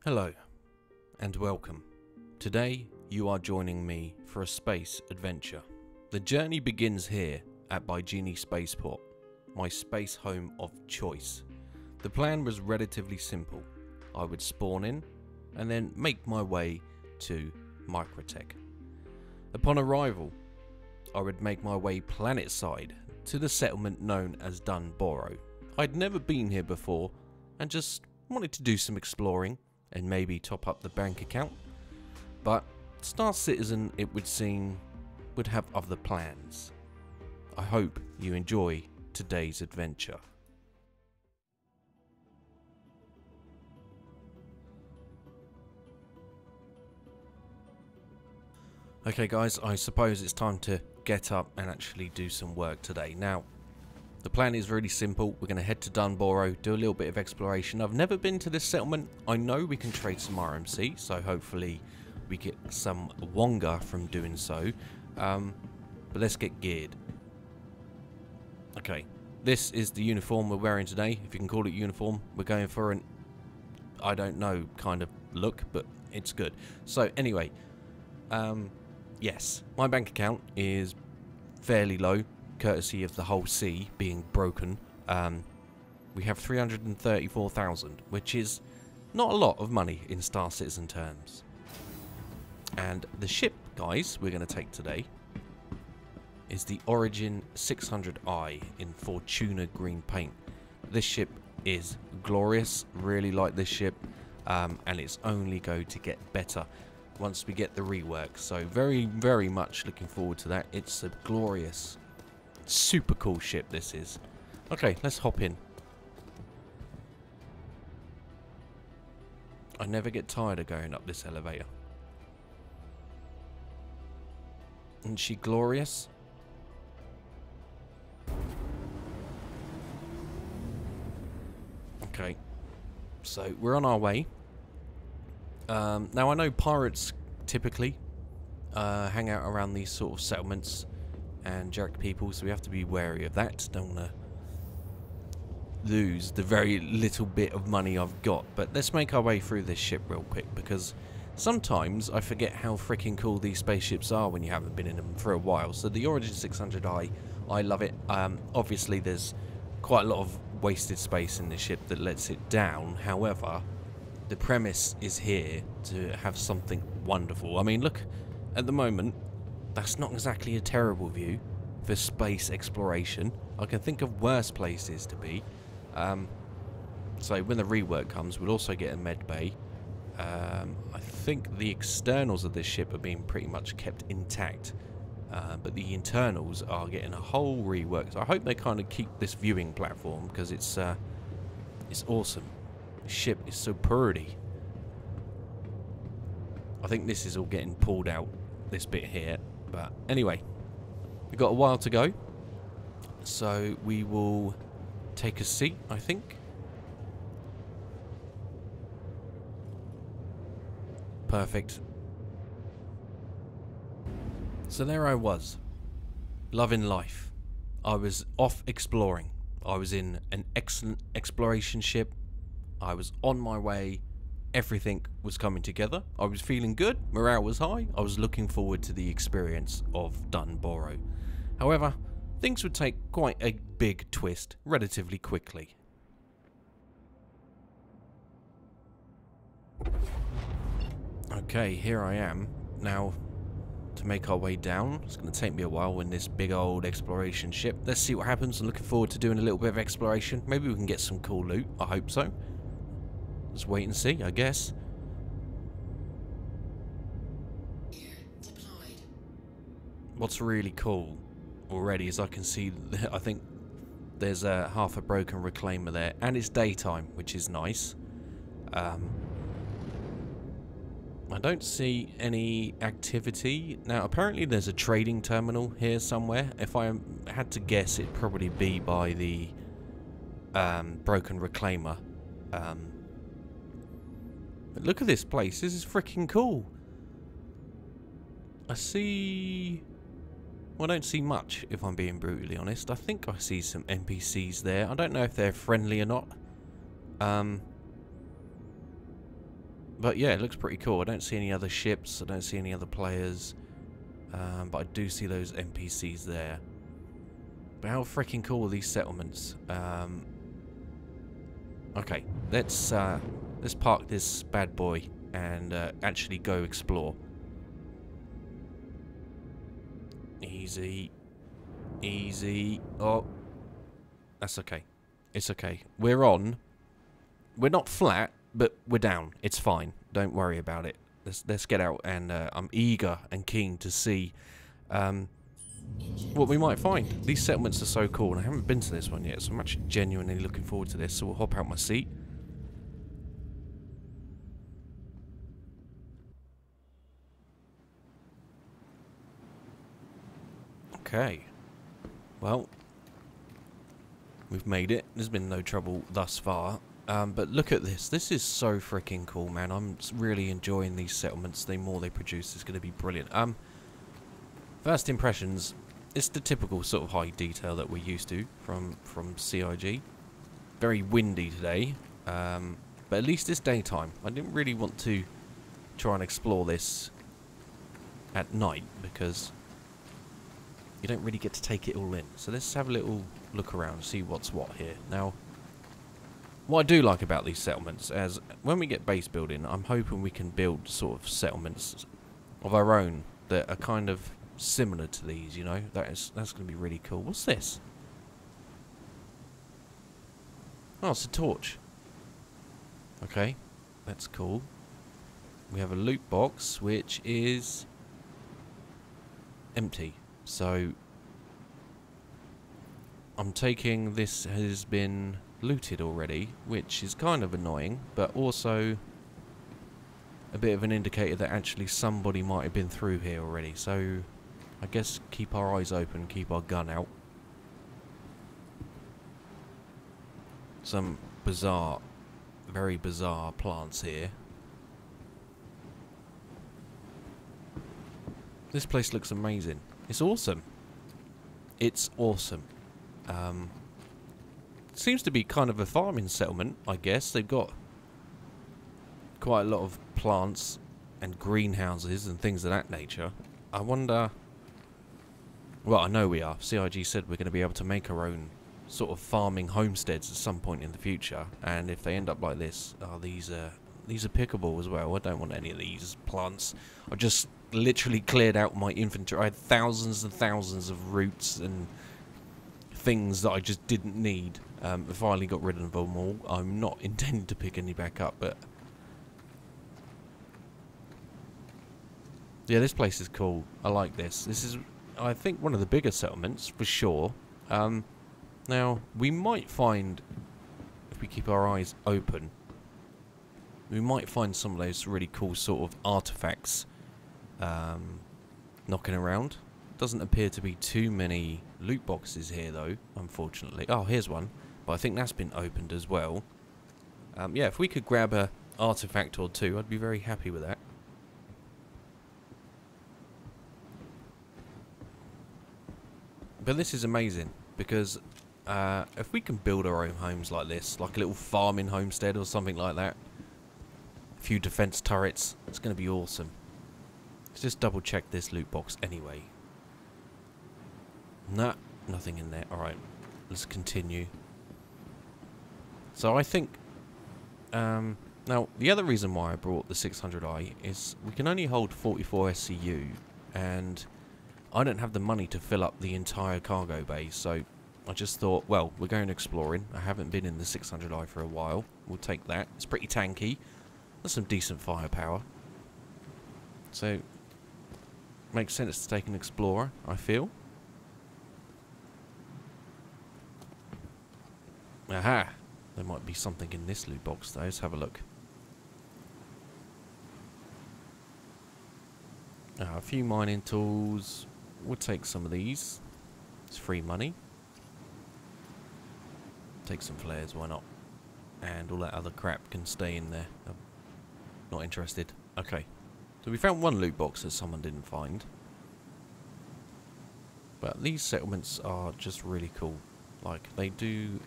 Hello, and welcome. Today, you are joining me for a space adventure. The journey begins here at Baijini Spaceport, my space home of choice. The plan was relatively simple. I would spawn in, and then make my way to Microtech. Upon arrival, I would make my way planet-side to the settlement known as Dunboro. I'd never been here before, and just wanted to do some exploring, and maybe top up the bank account. But Star Citizen, it would seem, would have other plans. I hope you enjoy today's adventure. Okay guys, I suppose it's time to get up and actually do some work today. Now, the plan is really simple. We're going to head to Dunboro, do a little bit of exploration. I've never been to this settlement. I know we can trade some RMC, so hopefully we get some Wonga from doing so. But let's get geared. Okay, this is the uniform we're wearing today, if you can call it uniform. We're going for an, I don't know, kind of look, but it's good. So anyway, yes, my bank account is fairly low, courtesy of the whole sea being broken. We have 334,000, which is not a lot of money in Star Citizen terms. And the ship, guys, we're going to take today is the Origin 600i in Fortuna green paint. This ship is glorious, really like this ship, and it's only going to get better once we get the rework. So very, very much looking forward to that. It's a glorious, super cool ship this is. Okay, let's hop in. I never get tired of going up this elevator. Isn't she glorious? Okay, so we're on our way. Now I know pirates typically hang out around these sort of settlements and jerk people, so we have to be wary of that. Don't want to lose the very little bit of money I've got. But let's make our way through this ship real quick, because sometimes I forget how freaking cool these spaceships are when you haven't been in them for a while. So the Origin 600i, I love it. Obviously there's quite a lot of wasted space in this ship that lets it down. However, the premise is here to have something wonderful. I mean, look, at the moment, that's not exactly a terrible view for space exploration. I can think of worse places to be. So when the rework comes, we'll also get a med bay. I think the externals of this ship are being pretty much kept intact, but the internals are getting a whole rework. So I hope they kind of keep this viewing platform, because it's awesome. The ship is so pretty. I think this is all getting pulled out, this bit here. But anyway, we've got a while to go, so we will take a seat, I think. Perfect. So there I was, loving life. I was off exploring. I was in an excellent exploration ship. I was on my way. Everything was coming together. I was feeling good. Morale was high. I was looking forward to the experience of Dunboro. However, things would take quite a big twist relatively quickly. Okay, here I am. Now, to make our way down, it's going to take me a while in this big old exploration ship. Let's see what happens. I'm looking forward to doing a little bit of exploration. Maybe we can get some cool loot. I hope so. Let's wait and see, I guess. What's really cool already is I can see, I think there's half a broken reclaimer there, and it's daytime, which is nice. I don't see any activity. Now, apparently there's a trading terminal here somewhere. If I had to guess, it'd probably be by the broken reclaimer. But look at this place. This is freaking cool. I see... Well, I don't see much, if I'm being brutally honest. I think I see some NPCs there. I don't know if they're friendly or not. But yeah, it looks pretty cool. I don't see any other ships. I don't see any other players. But I do see those NPCs there. But how freaking cool are these settlements? Okay, let's park this bad boy and actually go explore. Easy. Easy. Oh. That's okay. It's okay. We're on. We're not flat, but we're down. It's fine. Don't worry about it. Let's get out, and I'm eager and keen to see what we might find. These settlements are so cool, and I haven't been to this one yet, so I'm actually genuinely looking forward to this. So we'll hop out my seat. Okay. Well, we've made it. There's been no trouble thus far. But look at this. This is so freaking cool, man. I'm really enjoying these settlements. The more they produce, it's going to be brilliant. First impressions, it's the typical sort of high detail that we're used to from CIG. Very windy today, but at least it's daytime. I didn't really want to try and explore this at night because you don't really get to take it all in. So let's have a little look around, see what's what here. Now, what I do like about these settlements, as when we get base building, I'm hoping we can build sort of settlements of our own that are kind of similar to these, you know. That's going to be really cool. What's this? Oh, it's a torch. Okay, that's cool. We have a loot box, which is empty. So, I'm taking this has been looted already, which is kind of annoying, but also a bit of an indicator that actually somebody might have been through here already. So, I guess keep our eyes open, keep our gun out. Some bizarre, very bizarre plants here. This place looks amazing. It's awesome. It's awesome. Seems to be kind of a farming settlement, I guess. They've got quite a lot of plants and greenhouses and things of that nature. I wonder... Well, I know we are. CIG said we're going to be able to make our own sort of farming homesteads at some point in the future. And if they end up like this, these are pickable as well. I don't want any of these plants. I've just literally cleared out my inventory. I had thousands and thousands of roots and things that I just didn't need. I finally got rid of them all. I'm not intending to pick any back up, but yeah, this place is cool. I like this. This is, I think, one of the bigger settlements for sure. Now we might find, if we keep our eyes open, we might find some of those really cool sort of artifacts knocking around. Doesn't appear to be too many loot boxes here though, unfortunately. Oh, here's one, but I think that's been opened as well. Yeah, if we could grab a artifact or two, I'd be very happy with that. But this is amazing because if we can build our own homes like this, like a little farming homestead or something like that, a few defense turrets, it's going to be awesome. Let's just double check this loot box anyway. Nah, nothing in there. Alright, let's continue. So I think... now, the other reason why I brought the 600i is we can only hold 44 SCU, and I don't have the money to fill up the entire cargo bay, so I just thought, well, we're going exploring. I haven't been in the 600i for a while. We'll take that. It's pretty tanky. That's some decent firepower. So, makes sense to take an explorer, I feel. Aha! There might be something in this loot box though. Let's have a look. A few mining tools. We'll take some of these. It's free money. Take some flares, why not? And all that other crap can stay in there. I'm not interested. Okay. So we found one loot box that someone didn't find. But these settlements are just really cool. Like, they do...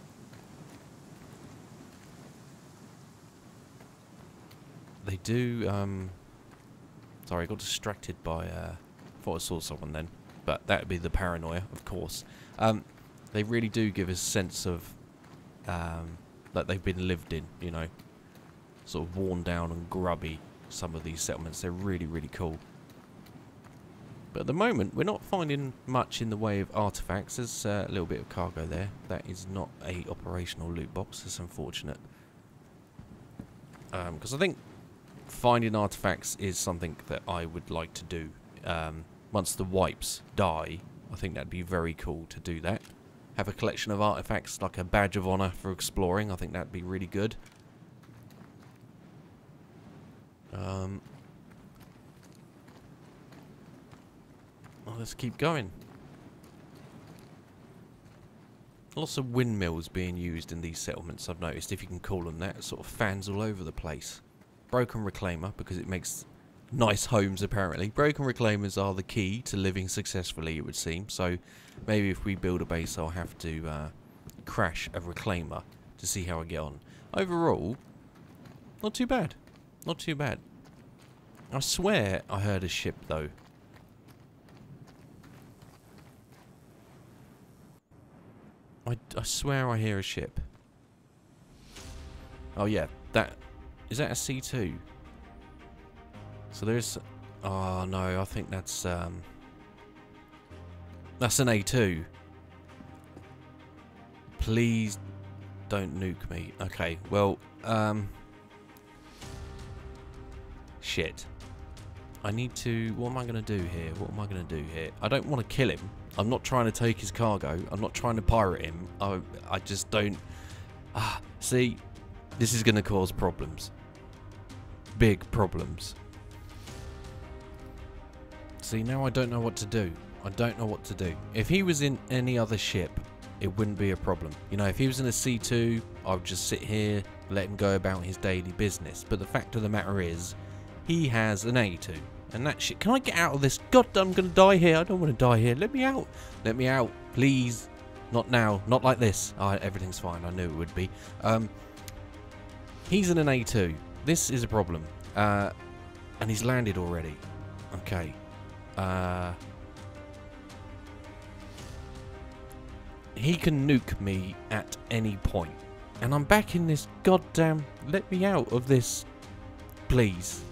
they do, sorry, I got distracted by, thought I saw someone then, but that would be the paranoia, of course. They really do give a sense of, that they've been lived in, you know, sort of worn down and grubby, some of these settlements. They're really, really cool. But at the moment, we're not finding much in the way of artifacts. There's a little bit of cargo there. That is not a operational loot box. It's unfortunate. Because I think finding artifacts is something that I would like to do. Once the wipes die, I think that'd be very cool to do that. Have a collection of artifacts, like a badge of honor for exploring. I think that'd be really good. Well, let's keep going. Lots of windmills being used in these settlements, I've noticed, if you can call them that. Sort of fans all over the place. Broken reclaimer, because it makes nice homes, apparently. Broken reclaimers are the key to living successfully, it would seem. So maybe if we build a base, I'll have to crash a reclaimer to see how I get on. Overall, not too bad. Not too bad. I swear I heard a ship, though. I swear I hear a ship. Oh yeah, that... Is that a C2? So there's... Oh no, I think that's an A2. Please don't nuke me. Okay, well, shit. I need to... What am I going to do here? What am I going to do here? I don't want to kill him. I'm not trying to take his cargo. I'm not trying to pirate him. I just don't... see, this is going to cause problems. Big problems. See, now I don't know what to do. I don't know what to do. If he was in any other ship, it wouldn't be a problem. You know, if he was in a C2, I would just sit here, let him go about his daily business. But the fact of the matter is, he has an A2. And that shit. Can I get out of this? God, I'm going to die here. I don't want to die here. Let me out. Let me out. Please. Not now. Not like this. Everything's fine. I knew it would be. He's in an A2. This is a problem. And he's landed already. Okay. He can nuke me at any point. And I'm back in this goddamn... Let me out of this. Please.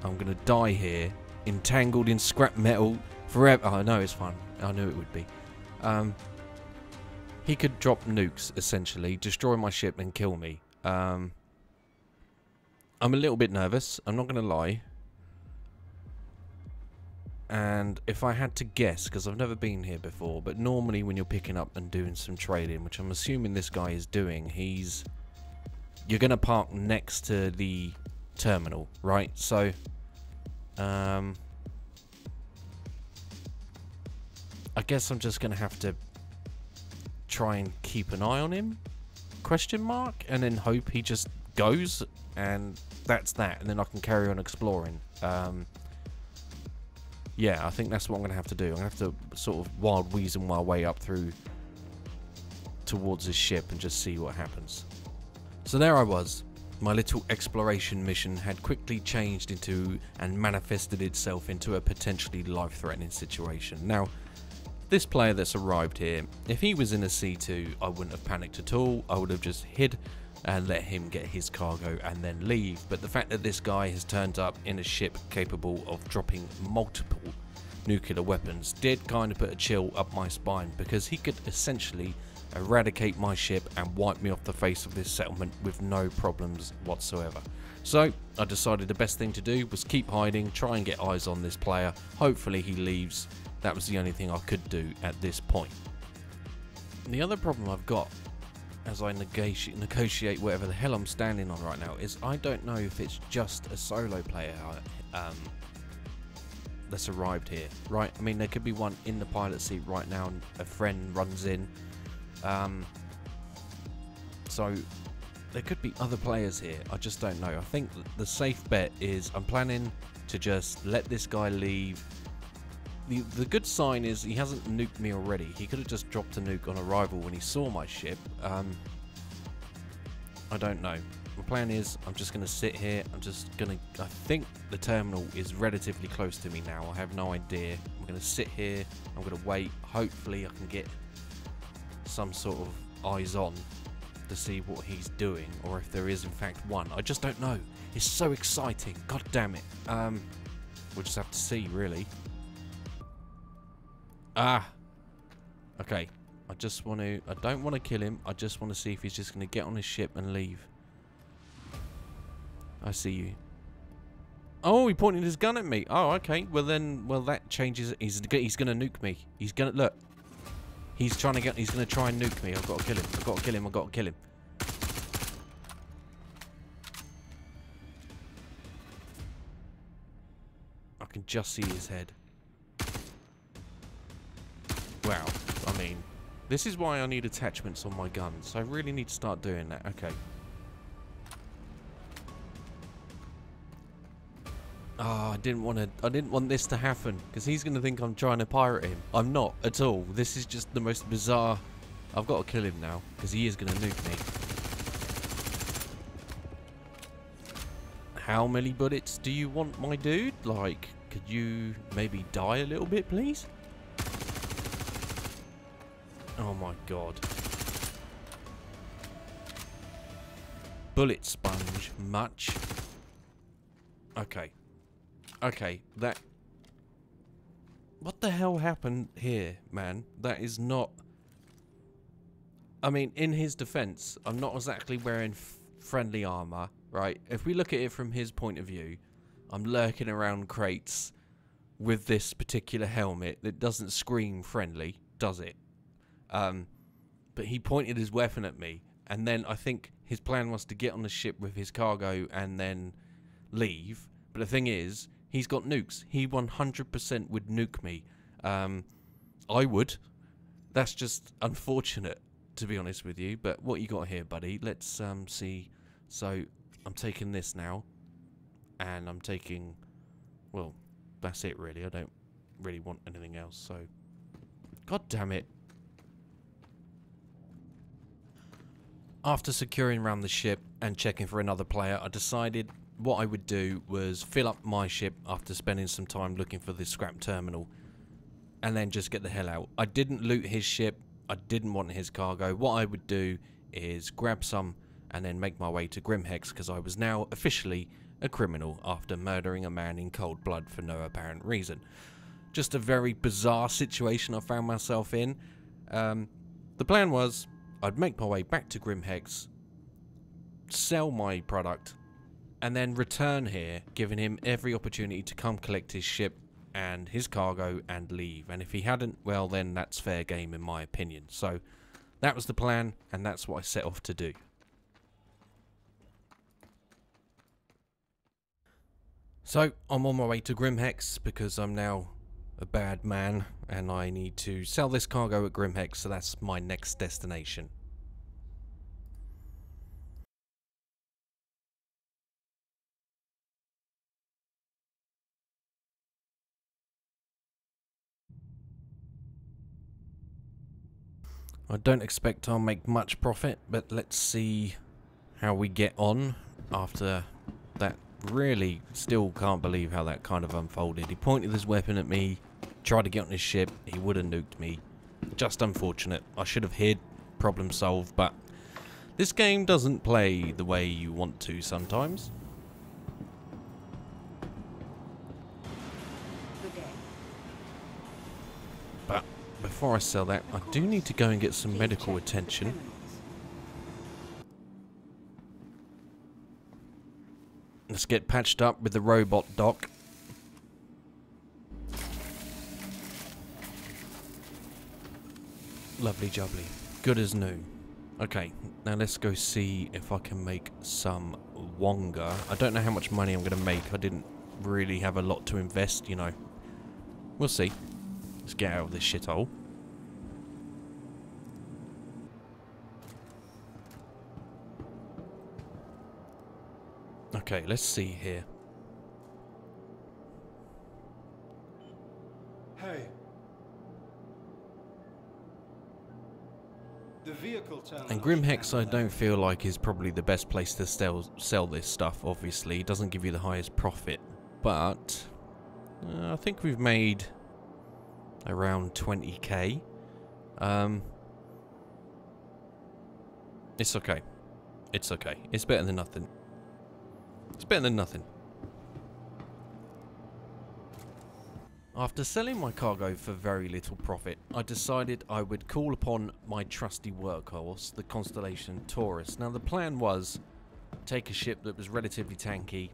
I'm going to die here, entangled in scrap metal forever. Oh, no, it's fine. I knew it would be. He could drop nukes, essentially, destroy my ship and kill me. I'm a little bit nervous, I'm not going to lie. And if I had to guess, because I've never been here before, but normally when you're picking up and doing some trading, which I'm assuming this guy is doing, you're going to park next to the terminal, right? So I guess I'm just gonna have to try and keep an eye on him, question mark, and then hope he just goes, and that's that, and then I can carry on exploring. Yeah, I think that's what I'm gonna have to do. I'm gonna have to sort of wild weasel my way up through towards his ship and just see what happens. So there I was. My little exploration mission had quickly changed into and manifested itself into a potentially life-threatening situation. Now, this player that's arrived here, if he was in a C2, I wouldn't have panicked at all. I would have just hid and let him get his cargo and then leave. But the fact that this guy has turned up in a ship capable of dropping multiple nuclear weapons did kind of put a chill up my spine, because he could essentially eradicate my ship and wipe me off the face of this settlement with no problems whatsoever. So I decided the best thing to do was keep hiding, try and get eyes on this player. Hopefully he leaves. That was the only thing I could do at this point. The other problem I've got as I negotiate whatever the hell I'm standing on right now is I don't know if it's just a solo player that's arrived here, right? I mean, there could be one in the pilot seat right now and a friend runs in. So there could be other players here. I just don't know. I think the safe bet is I'm planning to just let this guy leave. The good sign is he hasn't nuked me already. He could have just dropped a nuke on arrival when he saw my ship. I don't know. my plan is I'm just going to sit here. I think the terminal is relatively close to me now. I have no idea. I'm going to sit here. I'm going to wait. Hopefully I can get some sort of eyes on to see what he's doing, or if there is in fact one. I just don't know. It's so exciting. God damn it. We'll just have to see, really. Okay. I don't want to kill him. I just want to see if he's just going to get on his ship and leave. I see you. Oh, he pointed his gun at me. Oh, okay. Well that changes. He's going to nuke me. He's going to, look. He's going to try and nuke me. I've got to kill him. I've got to kill him. I've got to kill him. I can just see his head. Wow. I mean, this is why I need attachments on my guns. I really need to start doing that. Okay. Oh, I didn't want this to happen, because he's going to think I'm trying to pirate him. I'm not at all. This is just the most bizarre. I've got to kill him now, because he is going to nuke me. How many bullets do you want, my dude? Like, could you maybe die a little bit, please? Oh my god. Bullet sponge, much. Okay. Okay, that... What the hell happened here, man? That is not... I mean, in his defense, I'm not exactly wearing friendly armor, right? If we look at it from his point of view, I'm lurking around crates with this particular helmet that doesn't scream friendly, does it? But he pointed his weapon at me, and then I think his plan was to get on the ship with his cargo and then leave. But the thing is, he's got nukes. He 100% would nuke me. I would. That's just unfortunate, to be honest with you. But what you got here, buddy? Let's see. So I'm taking this now, and I'm taking... Well, that's it really. I don't really want anything else. So, god damn it. After securing around the ship and checking for another player, I decided what I would do was fill up my ship after spending some time looking for the scrap terminal, and then just get the hell out. I didn't loot his ship. I didn't want his cargo. What I would do is grab some and then make my way to Grimhex, because I was now officially a criminal after murdering a man in cold blood for no apparent reason. Just a very bizarre situation I found myself in. The plan was I'd make my way back to Grimhex, sell my product, and then return here, giving him every opportunity to come collect his ship and his cargo and leave. And if he hadn't, well then that's fair game in my opinion. So that was the plan, and that's what I set off to do. So I'm on my way to Grimhex because I'm now a bad man and I need to sell this cargo at Grimhex, so that's my next destination. I don't expect I'll make much profit, but let's see how we get on after that. Really still can't believe how that kind of unfolded. He pointed his weapon at me, tried to get on his ship, he would have nuked me. Just unfortunate. I should have hid, problem solved, but this game doesn't play the way you want to sometimes. But before I sell that, I do need to go and get some medical attention. Let's get patched up with the robot doc. Lovely jubbly. Good as new. Okay, now let's go see if I can make some wonga. I don't know how much money I'm going to make. I didn't really have a lot to invest, you know. We'll see. Let's get out of this shithole. Okay, let's see here. Hey. The vehicle terminal. And Grimhex, I don't feel like is probably the best place to sell this stuff. Obviously, it doesn't give you the highest profit, but I think we've made around 20k. It's okay. It's okay. It's better than nothing. It's better than nothing. After selling my cargo for very little profit, I decided I would call upon my trusty workhorse, the Constellation Taurus. Now the plan was take a ship that was relatively tanky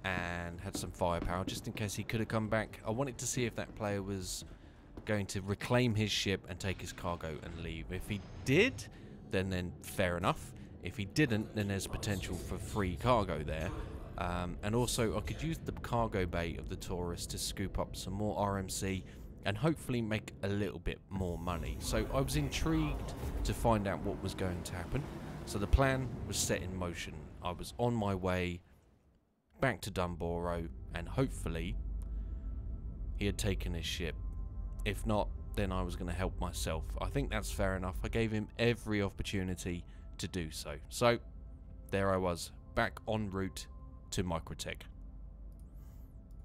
and had some firepower, just in case he could have come back. I wanted to see if that player was going to reclaim his ship and take his cargo and leave. If he did, then fair enough. If he didn't, then there's potential for free cargo there. And also, I could use the cargo bay of the Taurus to scoop up some more RMC and hopefully make a little bit more money. So I was intrigued to find out what was going to happen. So the plan was set in motion. I was on my way back to Dumboro, and hopefully he had taken his ship. If not, then I was going to help myself. I think that's fair enough. I gave him every opportunity to do so. So there I was, back en route to Microtech.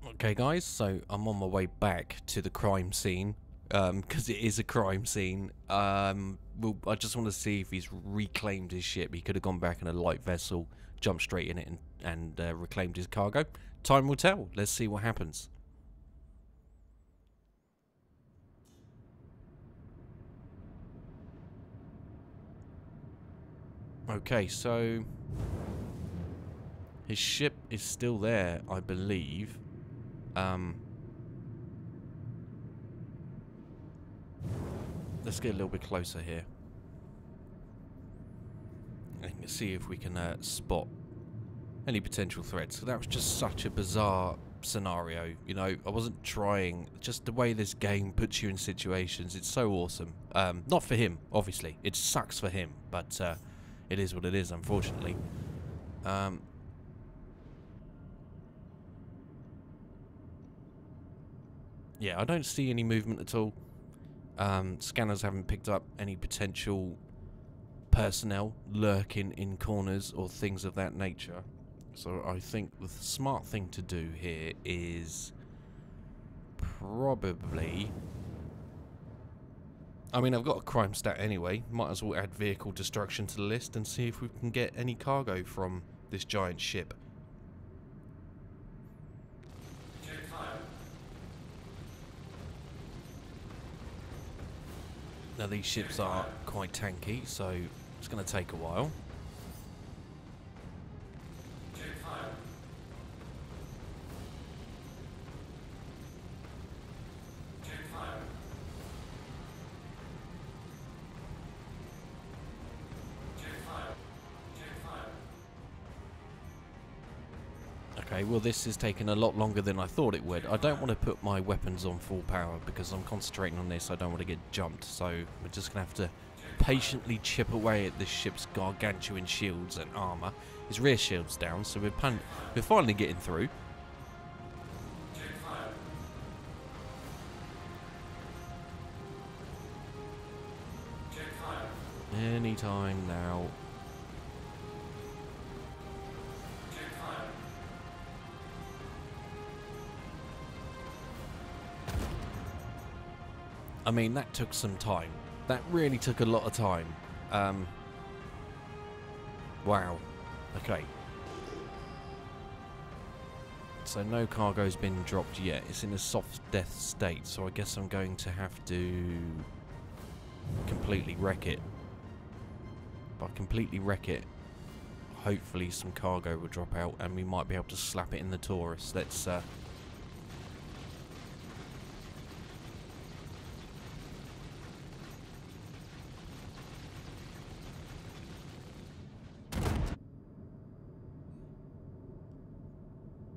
Okay guys, so I'm on my way back to the crime scene, because it is a crime scene. Well, I just want to see if he's reclaimed his ship. He could have gone back in a light vessel, jumped straight in it and reclaimed his cargo. Time will tell. Let's see what happens. Okay, so his ship is still there, I believe. Let's get a little bit closer here and see if we can spot any potential threats. So that was just such a bizarre scenario. You know, I wasn't trying. Just the way this game puts you in situations, it's so awesome. Not for him, obviously. It sucks for him, but it is what it is, unfortunately. Yeah, I don't see any movement at all. Scanners haven't picked up any potential personnel lurking in corners or things of that nature. So I think the smart thing to do here is probably... I mean, I've got a crime stat anyway. Might as well add vehicle destruction to the list and see if we can get any cargo from this giant ship. Now these ships are quite tanky, so it's going to take a while. Okay, well this is taking a lot longer than I thought it would. I don't want to put my weapons on full power because I'm concentrating on this. I don't want to get jumped, so we're just going to have to patiently chip away at this ship's gargantuan shields and armour. His rear shield's down, so we're finally getting through. Anytime now. I mean, that took some time. That really took a lot of time. Wow. Okay. So no cargo's been dropped yet. It's in a soft death state, so I guess I'm going to have to completely wreck it. By completely wreck it, hopefully some cargo will drop out and we might be able to slap it in the Taurus. Let's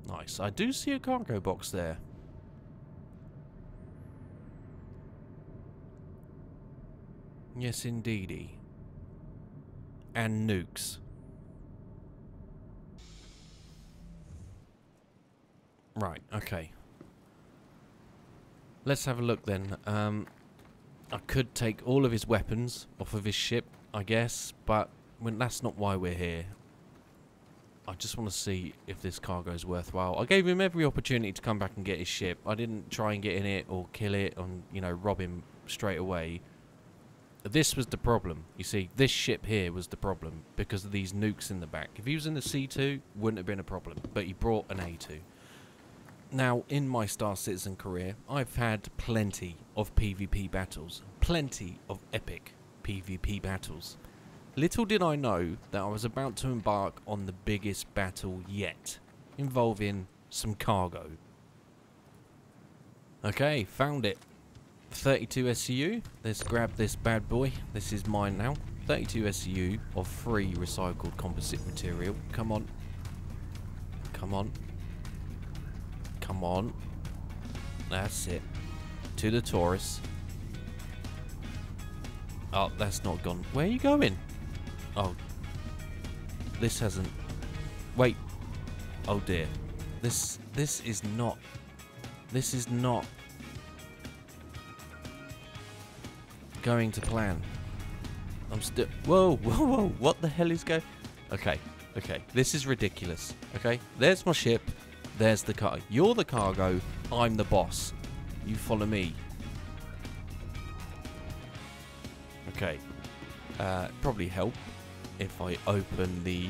nice. I do see a cargo box there. Yes, indeedy. And nukes. Right, okay. Let's have a look then. I could take all of his weapons off of his ship I guess, but that's not why we're here. I just want to see if this cargo is worthwhile. I gave him every opportunity to come back and get his ship. I didn't try and get in it or kill it and, you know, rob him straight away. This was the problem. You see, this ship here was the problem because of these nukes in the back. If he was in the C2, wouldn't have been a problem, but he brought an A2. Now, in my Star Citizen career, I've had plenty of PvP battles. Plenty of epic PvP battles. Little did I know that I was about to embark on the biggest battle yet, involving some cargo. Okay, found it. 32 SCU. Let's grab this bad boy. This is mine now. 32 SCU of free recycled composite material. Come on. Come on. Come on. That's it. To the Taurus. Oh, that's not gone. Where are you going? Oh. This hasn't... Wait. Oh dear. This is not... This is not... going to plan. I'm still... Whoa, whoa, whoa. What the hell is going... Okay, okay. This is ridiculous. Okay, there's my ship. There's the car. You're the cargo. I'm the boss. You follow me. Okay. Probably help if I open the...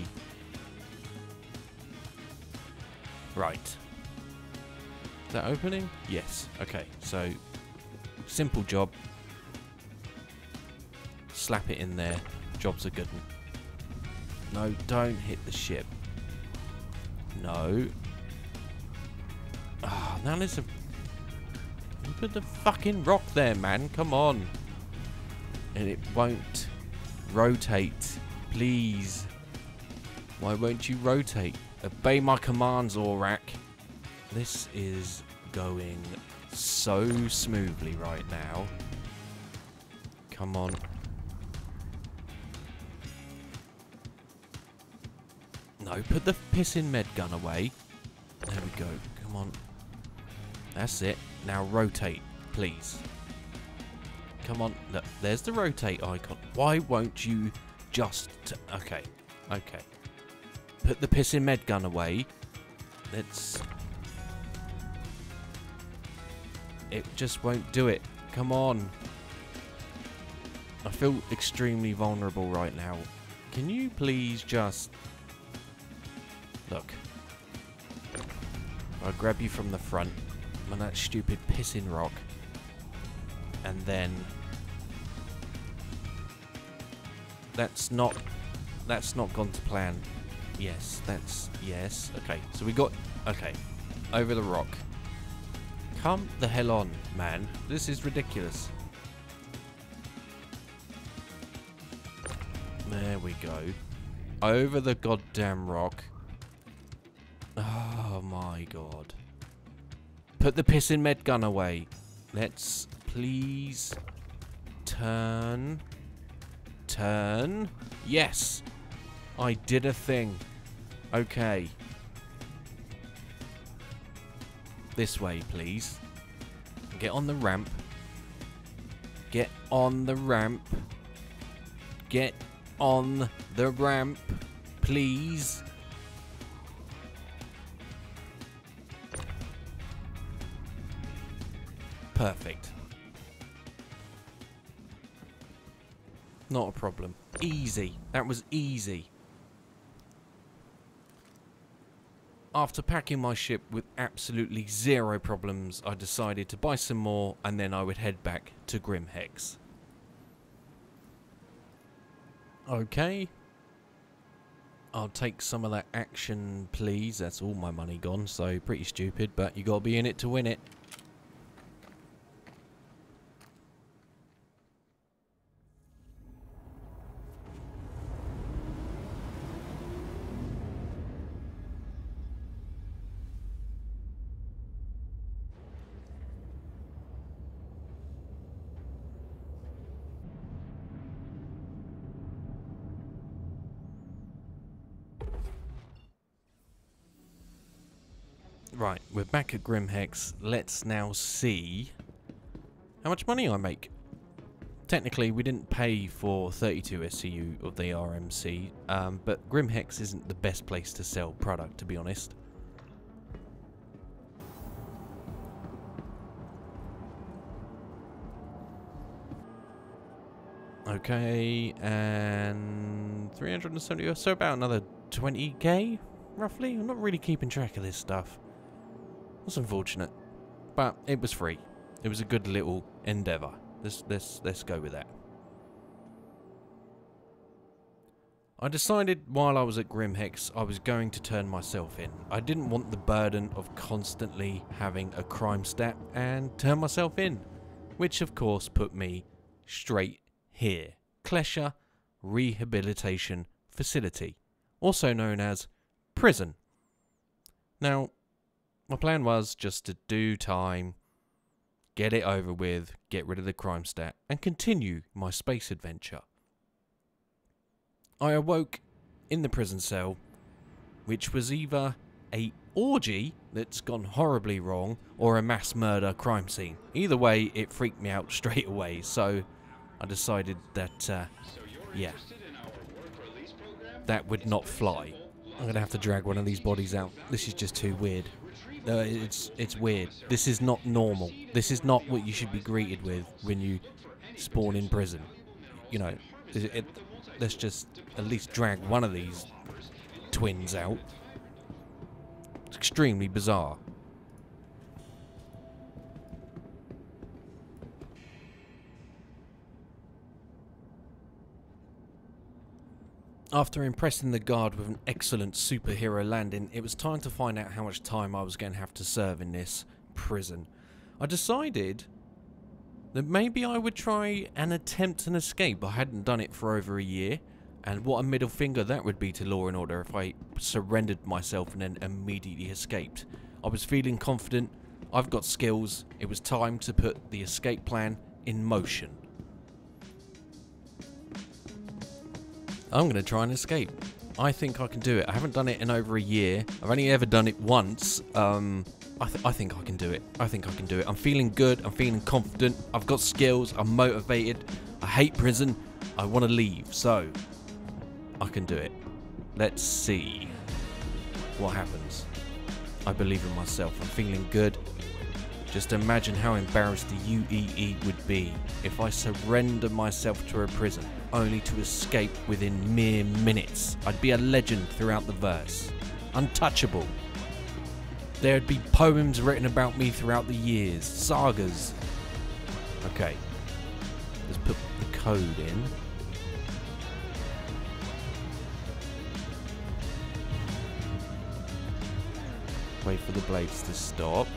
Right. Is that opening? Yes. Okay, so... Simple job. Slap it in there. Job's a good one. No, don't hit the ship. No. Ah, oh, now there's a... You put the fucking rock there, man. Come on. And it won't rotate. Please. Why won't you rotate? Obey my commands, AUEC. This is going so smoothly right now. Come on. No, put the pissing med gun away. There we go. Come on. That's it. Now rotate, please. Come on. Look, there's the rotate icon. Why won't you just... Okay. Okay. Put the pissing med gun away. Let's... It just won't do it. Come on. I feel extremely vulnerable right now. Can you please just... Look. I'll grab you from the front on that stupid pissing rock. And then... That's not gone to plan. Yes, that's... Yes. Okay, so we got... Okay. Over the rock. Come the hell on, man. This is ridiculous. There we go. Over the goddamn rock. Oh my god. Put the pissing med gun away. Let's please turn. Turn. Yes. I did a thing. Okay. This way, please. Get on the ramp. Get on the ramp. Get on the ramp, please. Perfect. Not a problem. Easy. That was easy. After packing my ship with absolutely zero problems, I decided to buy some more and then I would head back to Grim Hex. Okay. I'll take some of that action, please. That's all my money gone, so pretty stupid, but you gotta be in it to win it. Right, we're back at Grim Hex. Let's now see how much money I make. technically we didn't pay for 32 SCU of the RMC, but Grimhex isn't the best place to sell product, to be honest. Okay, and 370, so about another 20k, roughly. I'm not really keeping track of this stuff. That's unfortunate, but it was free. It was a good little endeavour. Let's go with that. I decided while I was at Grimhex I was going to turn myself in. I didn't want the burden of constantly having a crime stat and turn myself in, which of course put me straight here. Klesha Rehabilitation Facility, also known as prison. Now, my plan was just to do time, get it over with, get rid of the crime stat, and continue my space adventure. I awoke in the prison cell, which was either a orgy that's gone horribly wrong or a mass murder crime scene. Either way, it freaked me out straight away, so I decided that, yeah, that would not fly. I'm going to have to drag one of these bodies out. This is just too weird. It's weird. This is not normal. This is not what you should be greeted with when you spawn in prison. You know, let's just at least drag one of these twins out. It's extremely bizarre. After impressing the guard with an excellent superhero landing, it was time to find out how much time I was going to have to serve in this prison. I decided that maybe I would try and attempt an escape. I hadn't done it for over a year, and what a middle finger that would be to law and order if I surrendered myself and then immediately escaped. I was feeling confident, I've got skills, it was time to put the escape plan in motion. I'm going to try and escape. I think I can do it. I haven't done it in over a year. I've only ever done it once. I think I can do it. I think I can do it. I'm feeling good. I'm feeling confident. I've got skills. I'm motivated. I hate prison. I want to leave. So, I can do it. Let's see what happens. I believe in myself. I'm feeling good. Just imagine how embarrassed the UEE would be if I surrender myself to a prison only to escape within mere minutes. I'd be a legend throughout the verse. Untouchable. There'd be poems written about me throughout the years. Sagas. Okay. Let's put the code in. Wait for the blades to stop.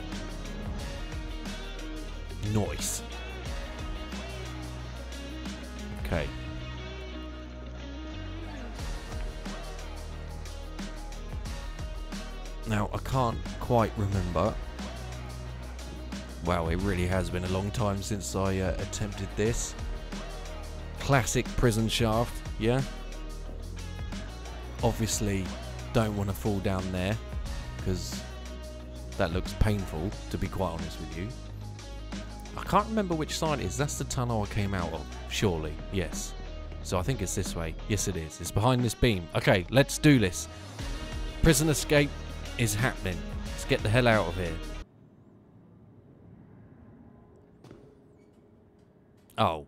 Nice. Okay. Now, I can't quite remember. Wow, it really has been a long time since I attempted this. Classic prison shaft, yeah? Obviously, don't want to fall down there, because that looks painful, to be quite honest with you. I can't remember which side it is. That's the tunnel I came out of, surely. Yes. So I think it's this way. Yes, it is. It's behind this beam. Okay, let's do this. Prison escape is happening. Let's get the hell out of here. Oh.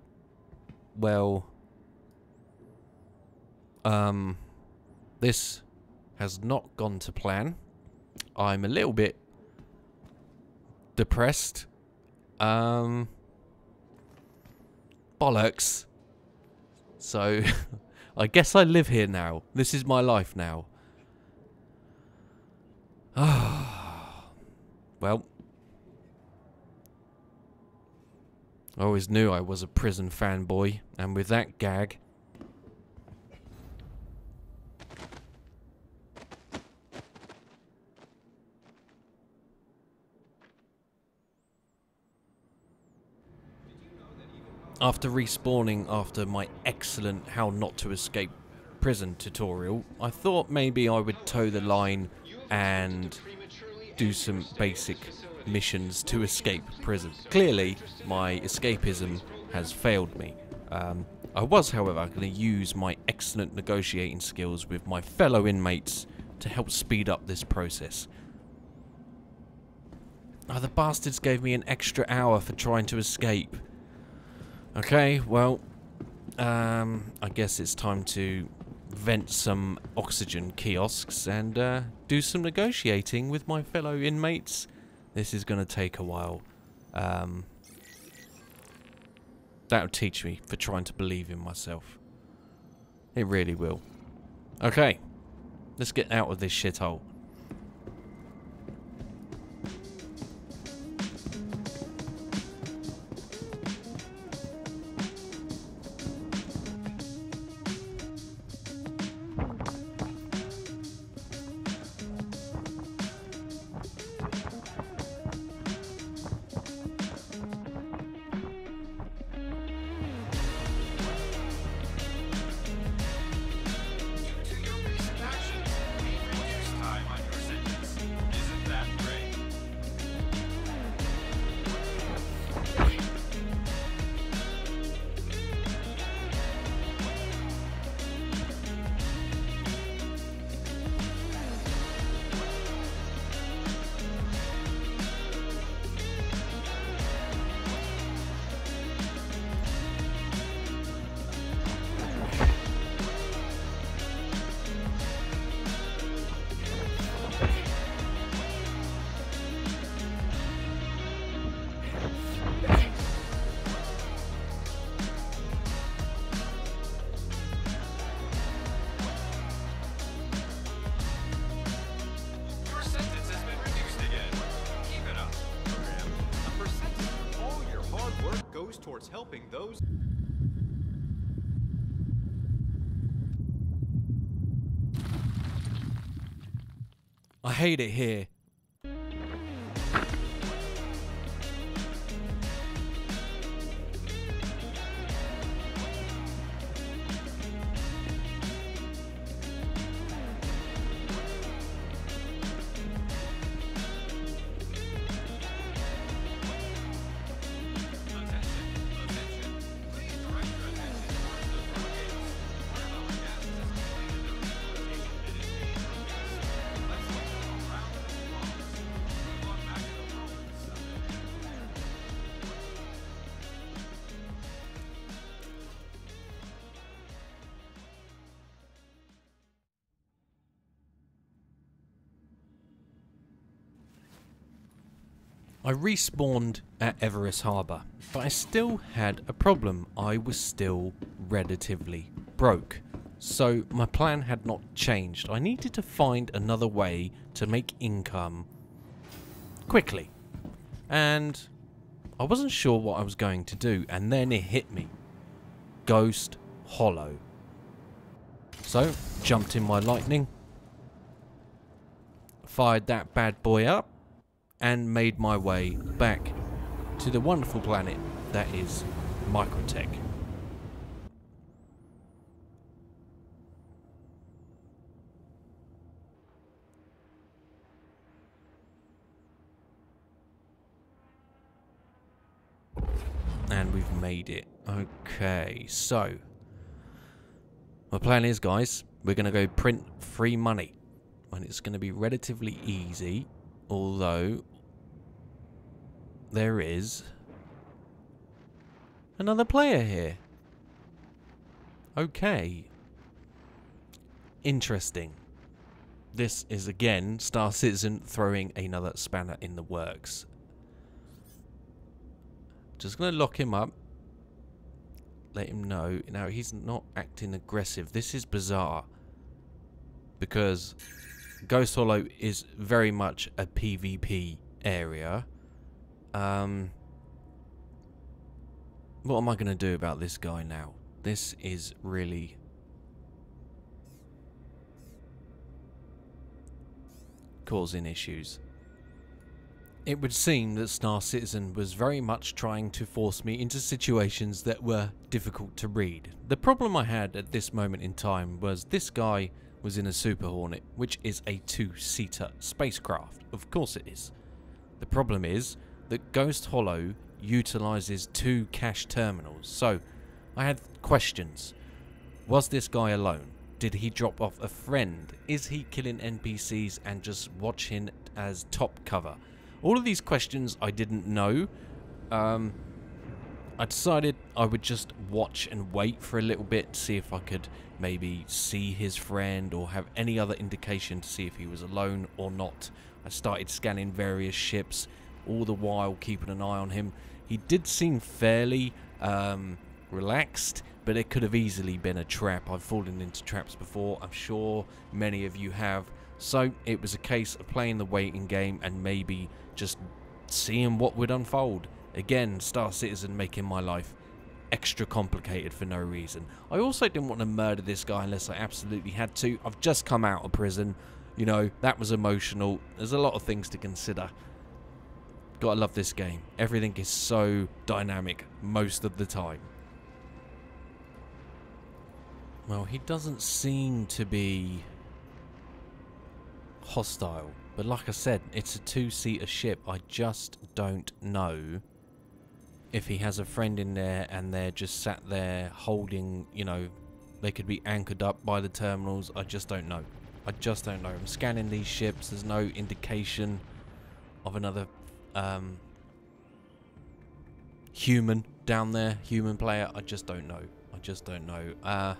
Well. This has not gone to plan. I'm a little bit depressed. Bollocks. So, I guess I live here now. This is my life now. Well, I always knew I was a prison fanboy, and with that gag, after respawning after my excellent how not to escape prison tutorial, I thought maybe I would toe the line and do some basic missions to escape prison. Clearly, my escapism has failed me. I was, however, going to use my excellent negotiating skills with my fellow inmates to help speed up this process. Oh, the bastards gave me an extra hour for trying to escape. Okay, well, I guess it's time to vent some oxygen kiosks and do some negotiating with my fellow inmates. This is going to take a while. That'll teach me for trying to believe in myself. It really will. Okay, let's get out of this shithole. Towards helping those. I hate it here. I respawned at Everest Harbour, but I still had a problem. I was still relatively broke. So my plan had not changed. I needed to find another way to make income quickly. And I wasn't sure what I was going to do, and then it hit me. Ghost Hollow. So, jumped in my lightning, fired that bad boy up, and made my way back to the wonderful planet that is Microtech. And we've made it. Okay, so my plan is, guys, we're going to go print free money. And it's going to be relatively easy. Although, there is another player here. Okay. Interesting. This is again Star Citizen throwing another spanner in the works. Just going to lock him up. Let him know. Now, he's not acting aggressive. This is bizarre. Because Ghost Hollow is very much a PvP area. What am I going to do about this guy now? This is really causing issues. It would seem that Star Citizen was very much trying to force me into situations that were difficult to read. The problem I had at this moment in time was this guy was in a Super Hornet, which is a two-seater spacecraft. Of course it is. The problem is that Ghost Hollow utilizes 2 cache terminals. So I had questions. Was this guy alone? Did he drop off a friend? Is he killing NPCs and just watching as top cover? All of these questions I didn't know. I decided I would just watch and wait for a little bit to see if I could maybe see his friend or have any other indication to see if he was alone or not. I started scanning various ships, all the while keeping an eye on him. He did seem fairly relaxed, but it could have easily been a trap. I've fallen into traps before. I'm sure many of you have. So it was a case of playing the waiting game and maybe just seeing what would unfold. Again, Star Citizen making my life extra complicated for no reason. I also didn't want to murder this guy unless I absolutely had to. I've just come out of prison. You know, that was emotional. There's a lot of things to consider. Gotta love this game. Everything is so dynamic most of the time. Well, he doesn't seem to be hostile. But like I said, it's a two-seater ship. I just don't know if he has a friend in there and they're just sat there holding, you know, they could be anchored up by the terminals. I just don't know. I just don't know. I'm scanning these ships. There's no indication of another human down there, human player. I just don't know. I just don't know.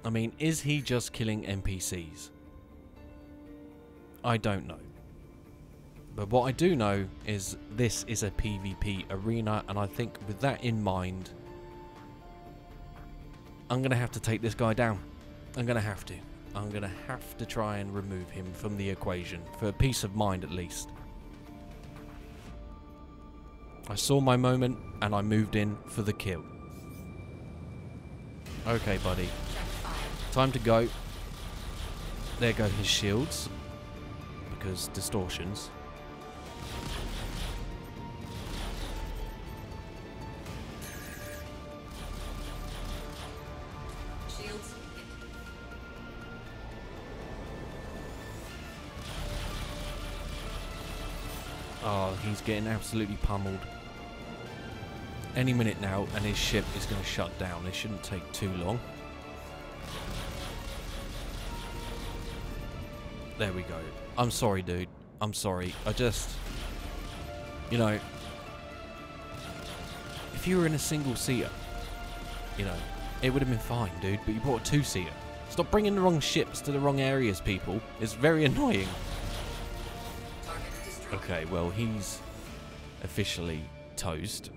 I mean, is he just killing NPCs? I don't know. But what I do know is this is a PvP arena, and I think with that in mind, I'm going to have to take this guy down. I'm going to have to. I'm going to have to try and remove him from the equation, for peace of mind at least. I saw my moment, and I moved in for the kill. Okay, buddy. Time to go. There go his shields. Because distortions. Shields. Oh, he's getting absolutely pummeled. Any minute now, and his ship is going to shut down. It shouldn't take too long. There we go. I'm sorry, dude. I'm sorry. I just... You know... If you were in a single-seater, you know, it would have been fine, dude. But you brought a two-seater. Stop bringing the wrong ships to the wrong areas, people. It's very annoying. Okay, well, he's officially toast.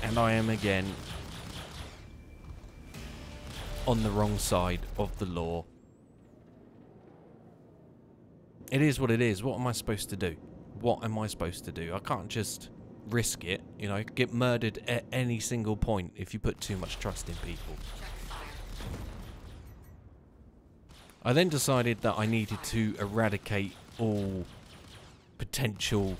And I am again on the wrong side of the law. It is what it is. What am I supposed to do? What am I supposed to do? I can't just risk it, you know, get murdered at any single point if you put too much trust in people. I then decided that I needed to eradicate all potential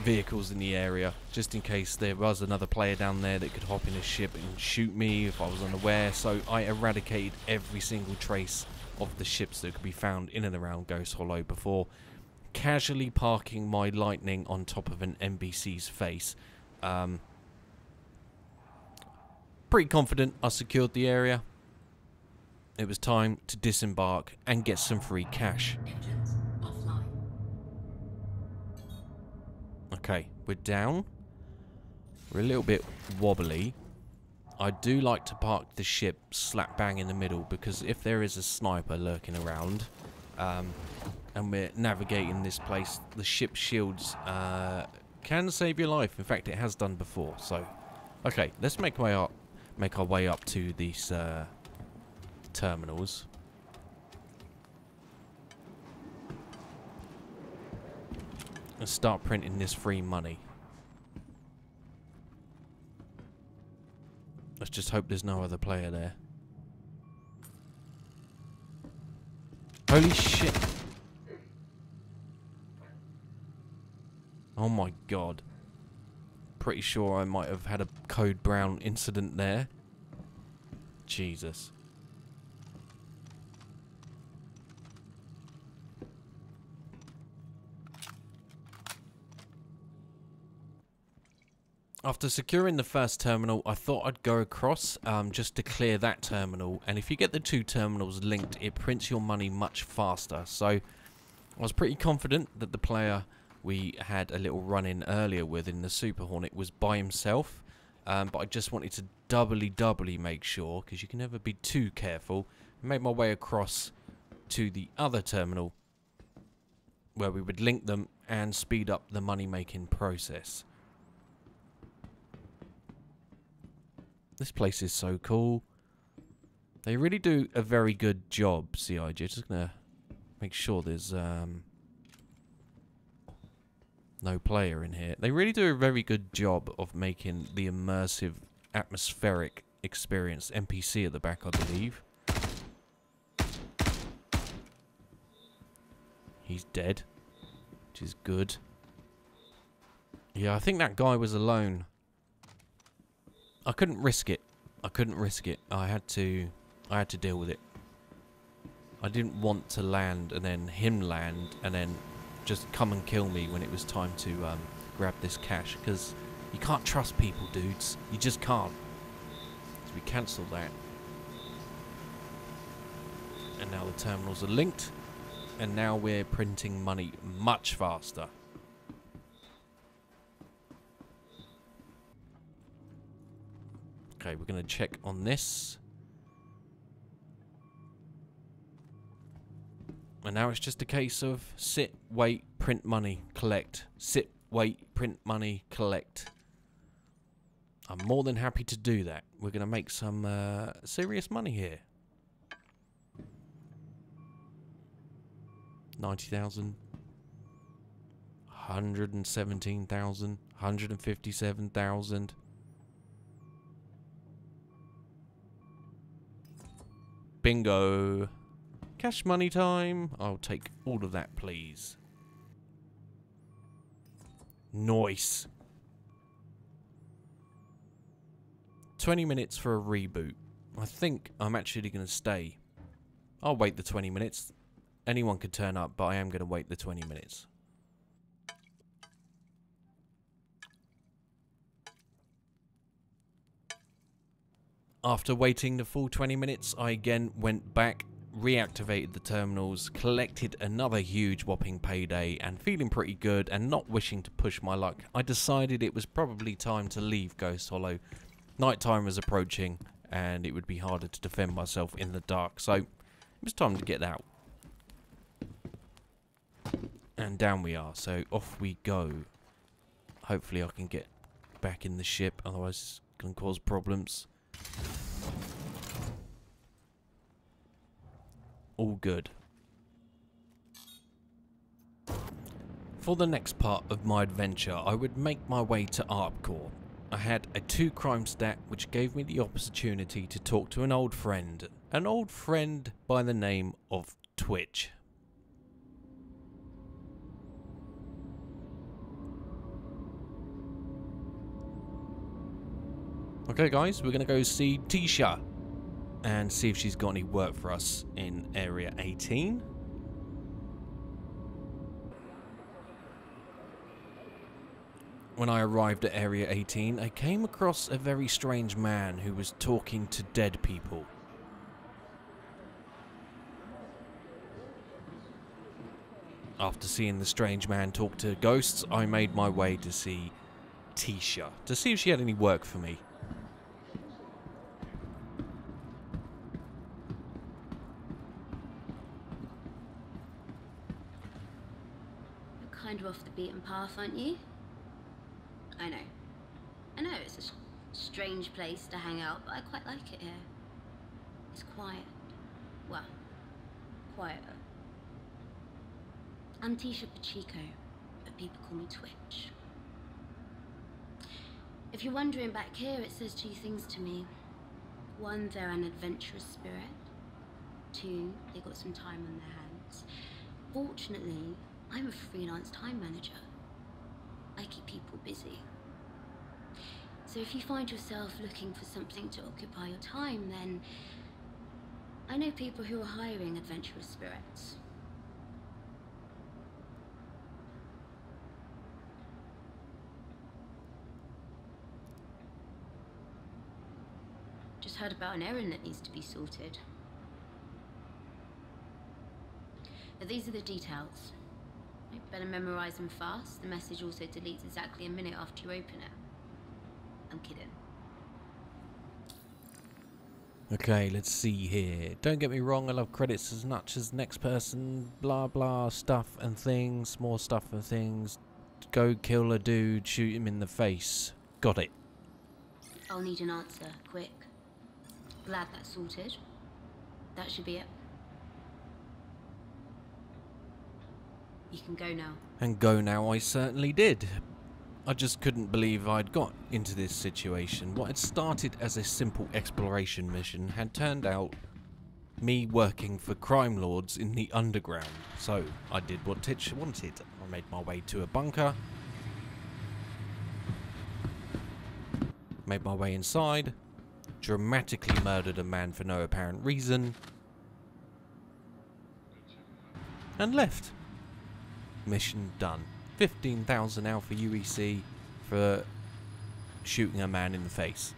vehicles in the area, just in case there was another player down there that could hop in a ship and shoot me if I was unaware. So I eradicated every single trace of the ships that could be found in and around Ghost Hollow before casually parking my Lightning on top of an NPC's face. Pretty confident I secured the area. It was time to disembark and get some free cash. Engines offline. Okay, we're down. We're a little bit wobbly. I do like to park the ship slap bang in the middle, because if there is a sniper lurking around and we're navigating this place, the ship's shields can save your life. In fact, it has done before. So, okay, let's make our way up to these terminals. And start printing this free money. Let's just hope there's no other player there. Holy shit. Oh my god. Pretty sure I might have had a Code Brown incident there. Jesus. After securing the first terminal, I thought I'd go across just to clear that terminal. And if you get the two terminals linked, it prints your money much faster. So I was pretty confident that the player we had a little run-in earlier with in the Super Hornet was by himself. But I just wanted to doubly make sure, because you can never be too careful. I made my way across to the other terminal where we would link them and speed up the money-making process. This place is so cool. They really do a very good job, CIG. Just gonna make sure there's no player in here. They really do a very good job of making the immersive, atmospheric experience. NPC at the back, I believe. He's dead, which is good. Yeah, I think that guy was alone. I couldn't risk it. I had to deal with it. I didn't want to land and then him land and then just come and kill me when it was time to grab this cash, because you can't trust people, dudes. You just can't. So we cancel that. And now the terminals are linked, and now we're printing money much faster. Okay, we're going to check on this. And now it's just a case of sit, wait, print money, collect. Sit, wait, print money, collect. I'm more than happy to do that. We're going to make some serious money here. 90,000. 117,000. 157,000. Bingo. Cash money time. I'll take all of that, please. Nice. 20 minutes for a reboot. I think I'm actually going to stay. I'll wait the 20 minutes. Anyone could turn up, but I am going to wait the 20 minutes. After waiting the full 20 minutes, I again went back, reactivated the terminals, collected another huge whopping payday, and feeling pretty good and not wishing to push my luck, I decided it was probably time to leave Ghost Hollow. Nighttime was approaching and it would be harder to defend myself in the dark, so it was time to get out. And down we are, so off we go. Hopefully I can get back in the ship, otherwise it's going to cause problems. All good. For the next part of my adventure, I would make my way to ARPCore. I had a 2 crime stat, which gave me the opportunity to talk to an old friend by the name of Twitch. Okay guys, we're going to go see Tisha and see if she's got any work for us in Area 18. When I arrived at Area 18, I came across a very strange man who was talking to dead people. After seeing the strange man talk to ghosts, I made my way to see Tisha, to see if she had any work for me. Kind of off the beaten path, aren't you? I know. It's a strange place to hang out, but I quite like it here. It's quiet. Well, quieter. I'm Tisha Pacheco, but people call me Twitch. If you're wondering, back here it says 2 things to me. 1, they're an adventurous spirit. 2, they got some time on their hands. Fortunately, I'm a freelance time manager. I keep people busy. So if you find yourself looking for something to occupy your time, then I know people who are hiring adventurous spirits. just heard about an errand that needs to be sorted. But these are the details. You better memorize them fast. The message also deletes exactly a minute after you open it. I'm kidding. Okay, let's see here. Don't get me wrong, I love credits as much as next person, blah blah, stuff and things, more stuff and things. Go kill a dude, shoot him in the face. Got it. I'll need an answer, quick. Glad that's sorted. That should be it. You can go now. And go now I certainly did. I just couldn't believe I'd got into this situation. What had started as a simple exploration mission had turned out me working for crime lords in the underground. So I did what Titch wanted. I made my way to a bunker. Made my way inside. Dramatically murdered a man for no apparent reason. And left. Mission done. 15,000 Alpha UEC for shooting a man in the face.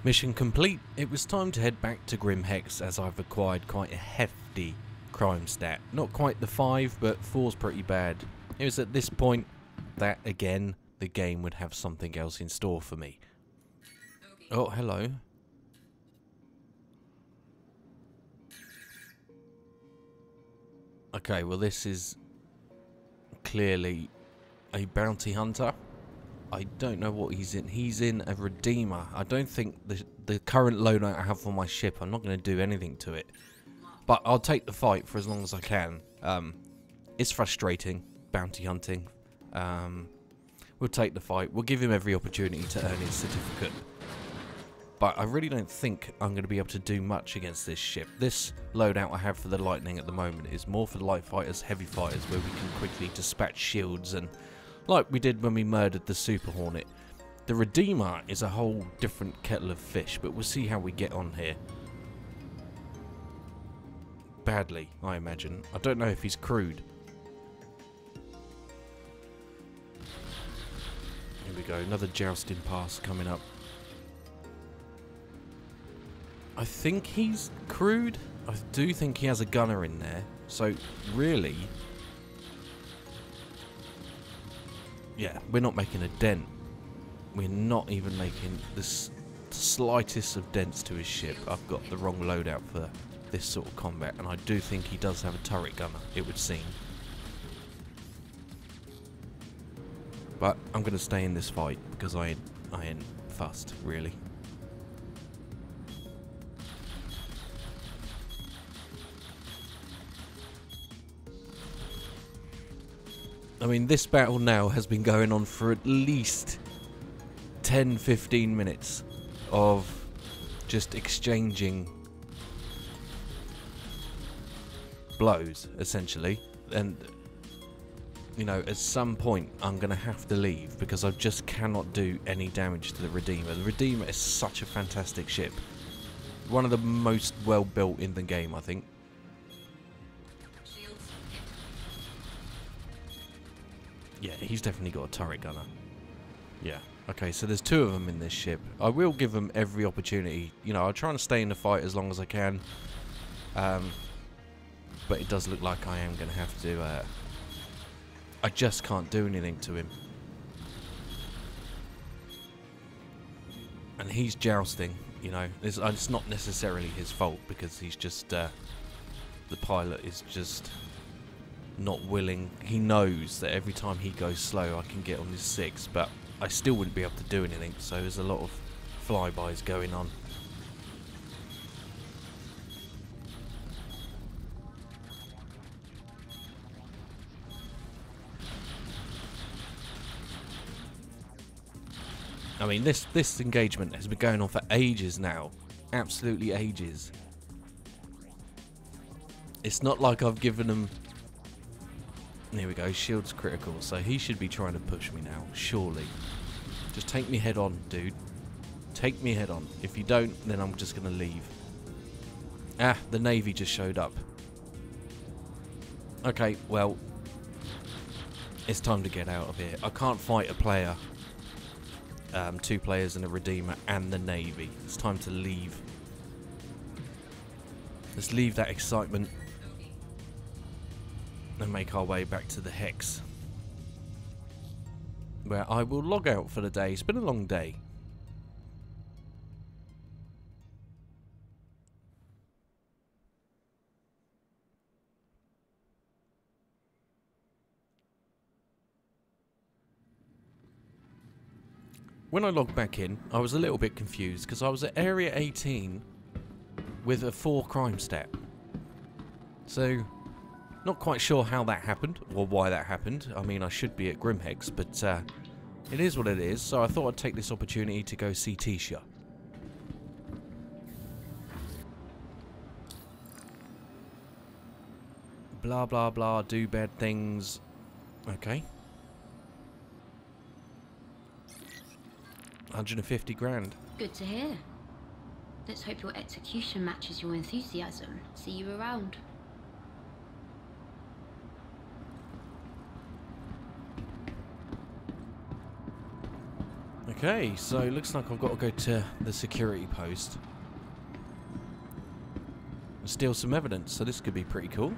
Mission complete. It was time to head back to Grim Hex as I've acquired quite a hefty crime stat. Not quite the 5, but 4's pretty bad. It was at this point that, again, the game would have something else in store for me. Oh, hello. Okay, well this is clearly a bounty hunter. I don't know what he's in. He's in a Redeemer. I don't think the current loadout I have on my ship, I'm not going to do anything to it. But I'll take the fight for as long as I can. It's frustrating, bounty hunting. We'll take the fight. We'll give him every opportunity to earn his certificate. But I really don't think I'm going to be able to do much against this ship. This loadout I have for the Lightning at the moment is more for the light fighters, heavy fighters, where we can quickly dispatch shields, and like we did when we murdered the Super Hornet. The Redeemer is a whole different kettle of fish, but we'll see how we get on here. Badly, I imagine. I don't know if he's crewed. Here we go, another jousting pass coming up. I think he's crewed. I do think he has a gunner in there. So, really... yeah, we're not making a dent. We're not even making the slightest of dents to his ship. I've got the wrong loadout for this sort of combat. And I do think he does have a turret gunner, it would seem. But I'm going to stay in this fight because I ain't fussed, really. I mean, this battle now has been going on for at least 10-15 minutes of just exchanging blows, essentially. And, you know, at some point I'm going to have to leave because I just cannot do any damage to the Redeemer. The Redeemer is such a fantastic ship. One of the most well built in the game, I think. Yeah, he's definitely got a turret gunner. Yeah. Okay, so there's 2 of them in this ship. I will give them every opportunity. You know, I'll try and stay in the fight as long as I can. But it does look like I am going to have to... I just can't do anything to him. And he's jousting, you know. It's not necessarily his fault because he's just... the pilot is just... not willing. He knows that every time he goes slow I can get on his 6, but I still wouldn't be able to do anything, so there's a lot of flybys going on. I mean, this engagement has been going on for ages now. Absolutely ages. It's not like I've given him... There we go, shield's critical, so he should be trying to push me now, surely. Just take me head on, dude. Take me head on. If you don't, then I'm just going to leave. Ah, the Navy just showed up. Okay, well, it's time to get out of here. I can't fight a player, 2 players and a Redeemer and the Navy. It's time to leave Let's leave that excitement and make our way back to the Hex, where I will log out for the day. It's been a long day. When I logged back in, I was a little bit confused because I was at Area 18 with a 4 crime stat. So, not quite sure how that happened or why that happened. I mean, I should be at Grimhex, but it is what it is. So I thought I'd take this opportunity to go see Tisha. Blah blah blah, do bad things. Okay. 150 grand. Good to hear. Let's hope your execution matches your enthusiasm. See you around. Okay, so it looks like I've got to go to the security post and steal some evidence, so this could be pretty cool.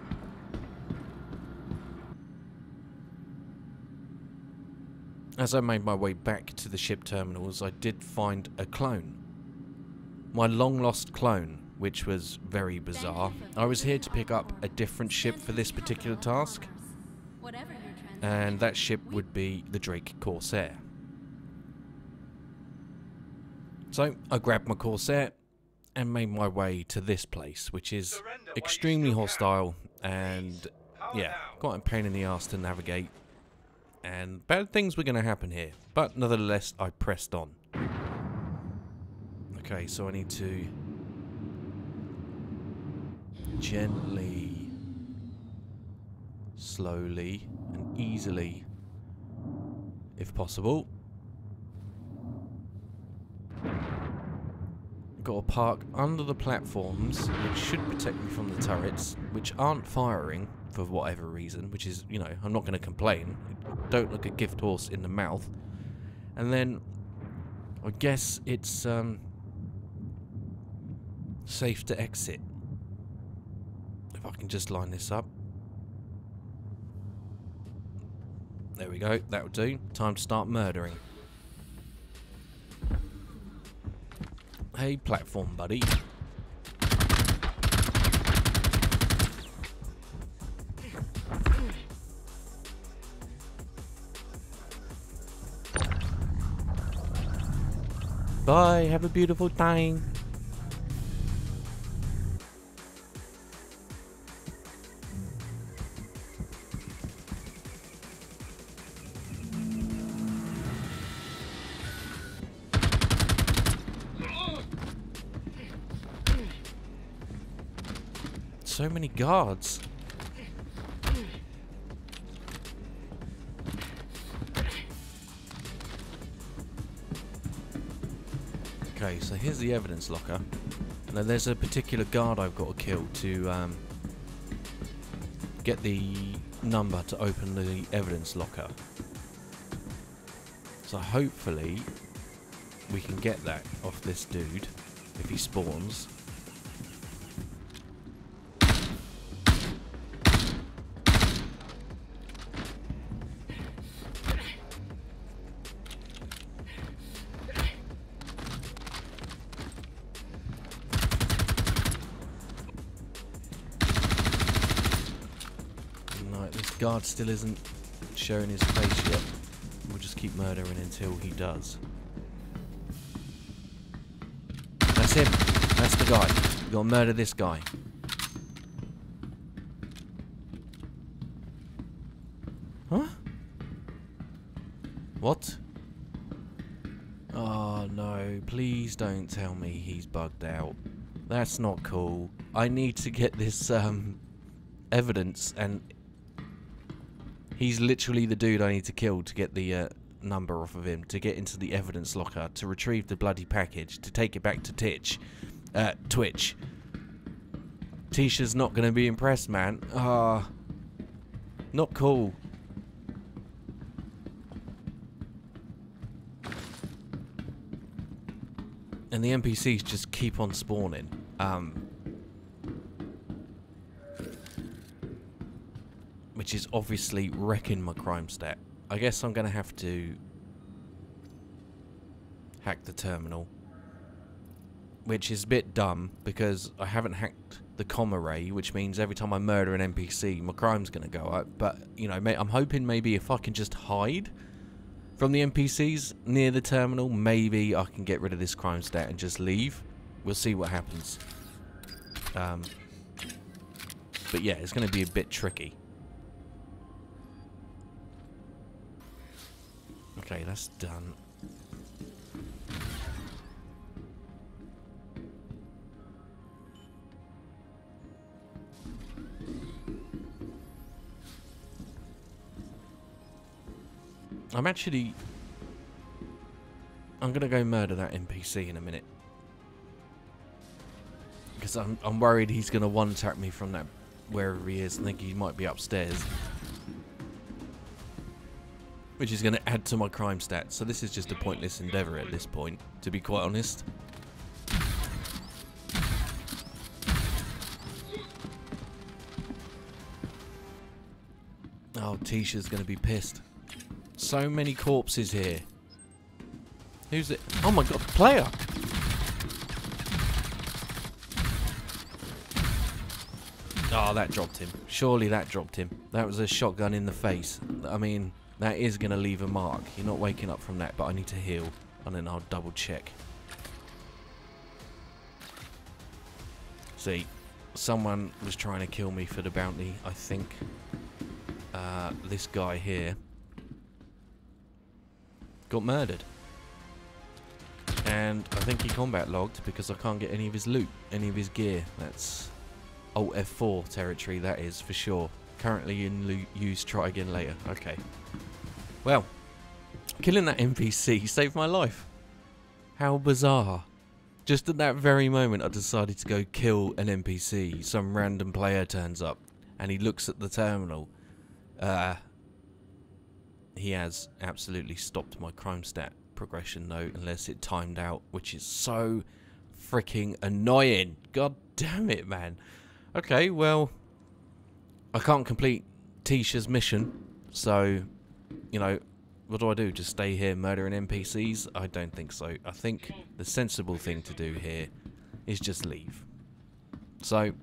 As I made my way back to the ship terminals, I did find a clone. My long-lost clone, which was very bizarre. I was here to pick up a different ship for this particular task, and that ship would be the Drake Corsair. So I grabbed my Corsair and made my way to this place, which is extremely hostile and, yeah, quite a pain in the arse to navigate. And bad things were going to happen here, but nevertheless I pressed on. Okay, so I need to gently, slowly and easily, if possible, got to park under the platforms, which should protect me from the turrets, which aren't firing for whatever reason, which is, you know, I'm not going to complain. Don't look a gift horse in the mouth. And then I guess it's safe to exit. If I can just line this up. There we go, that'll do. Time to start murdering. Hey, platform buddy. Bye, have a beautiful time. So many guards. Okay, so here's the evidence locker. Now there's a particular guard I've got to kill to get the number to open the evidence locker. So hopefully we can get that off this dude if he spawns. Guard still isn't showing his face yet. We'll just keep murdering until he does. That's him. That's the guy. We gotta murder this guy. Huh? What? Oh no, please don't tell me he's bugged out. That's not cool. I need to get this evidence, and he's literally the dude I need to kill to get the number off of him, to get into the evidence locker, to retrieve the bloody package, to take it back to Twitch. Tisha's not going to be impressed, man. Not cool. And the NPCs just keep on spawning. which is obviously wrecking my crime stat. I guess I'm going to have to hack the terminal, which is a bit dumb because I haven't hacked the comm array, which means every time I murder an NPC, my crime's going to go up. But, you know, I'm hoping maybe if I can just hide from the NPCs near the terminal, maybe I can get rid of this crime stat and just leave. We'll see what happens. But yeah, it's going to be a bit tricky. Okay, that's done. I'm gonna go murder that NPC in a minute. Because I'm worried he's gonna one-tap me from that, wherever he is. I think he might be upstairs. Which is gonna add to my crime stats. So this is just a pointless endeavour at this point, to be quite honest. Oh, Tisha's gonna be pissed. So many corpses here. Who's it? Oh my god, player! Oh, that dropped him. Surely that dropped him. That was a shotgun in the face. I mean, that is going to leave a mark. You're not waking up from that, but I need to heal. And then I'll double check. See, someone was trying to kill me for the bounty, I think. This guy here got murdered. And I think he combat logged because I can't get any of his loot, any of his gear. That's Alt F4 territory, that is, for sure. Currently in use, try again later. Okay. Well, killing that NPC saved my life. How bizarre. Just at that very moment I decided to go kill an NPC. Some random player turns up and he looks at the terminal. He has absolutely stopped my crime stat progression though, unless it timed out, which is so freaking annoying. God damn it, man. Okay, well, I can't complete Tisha's mission, so, you know, what do? Just stay here murdering NPCs? I don't think so. I think the sensible thing to do here is just leave. So,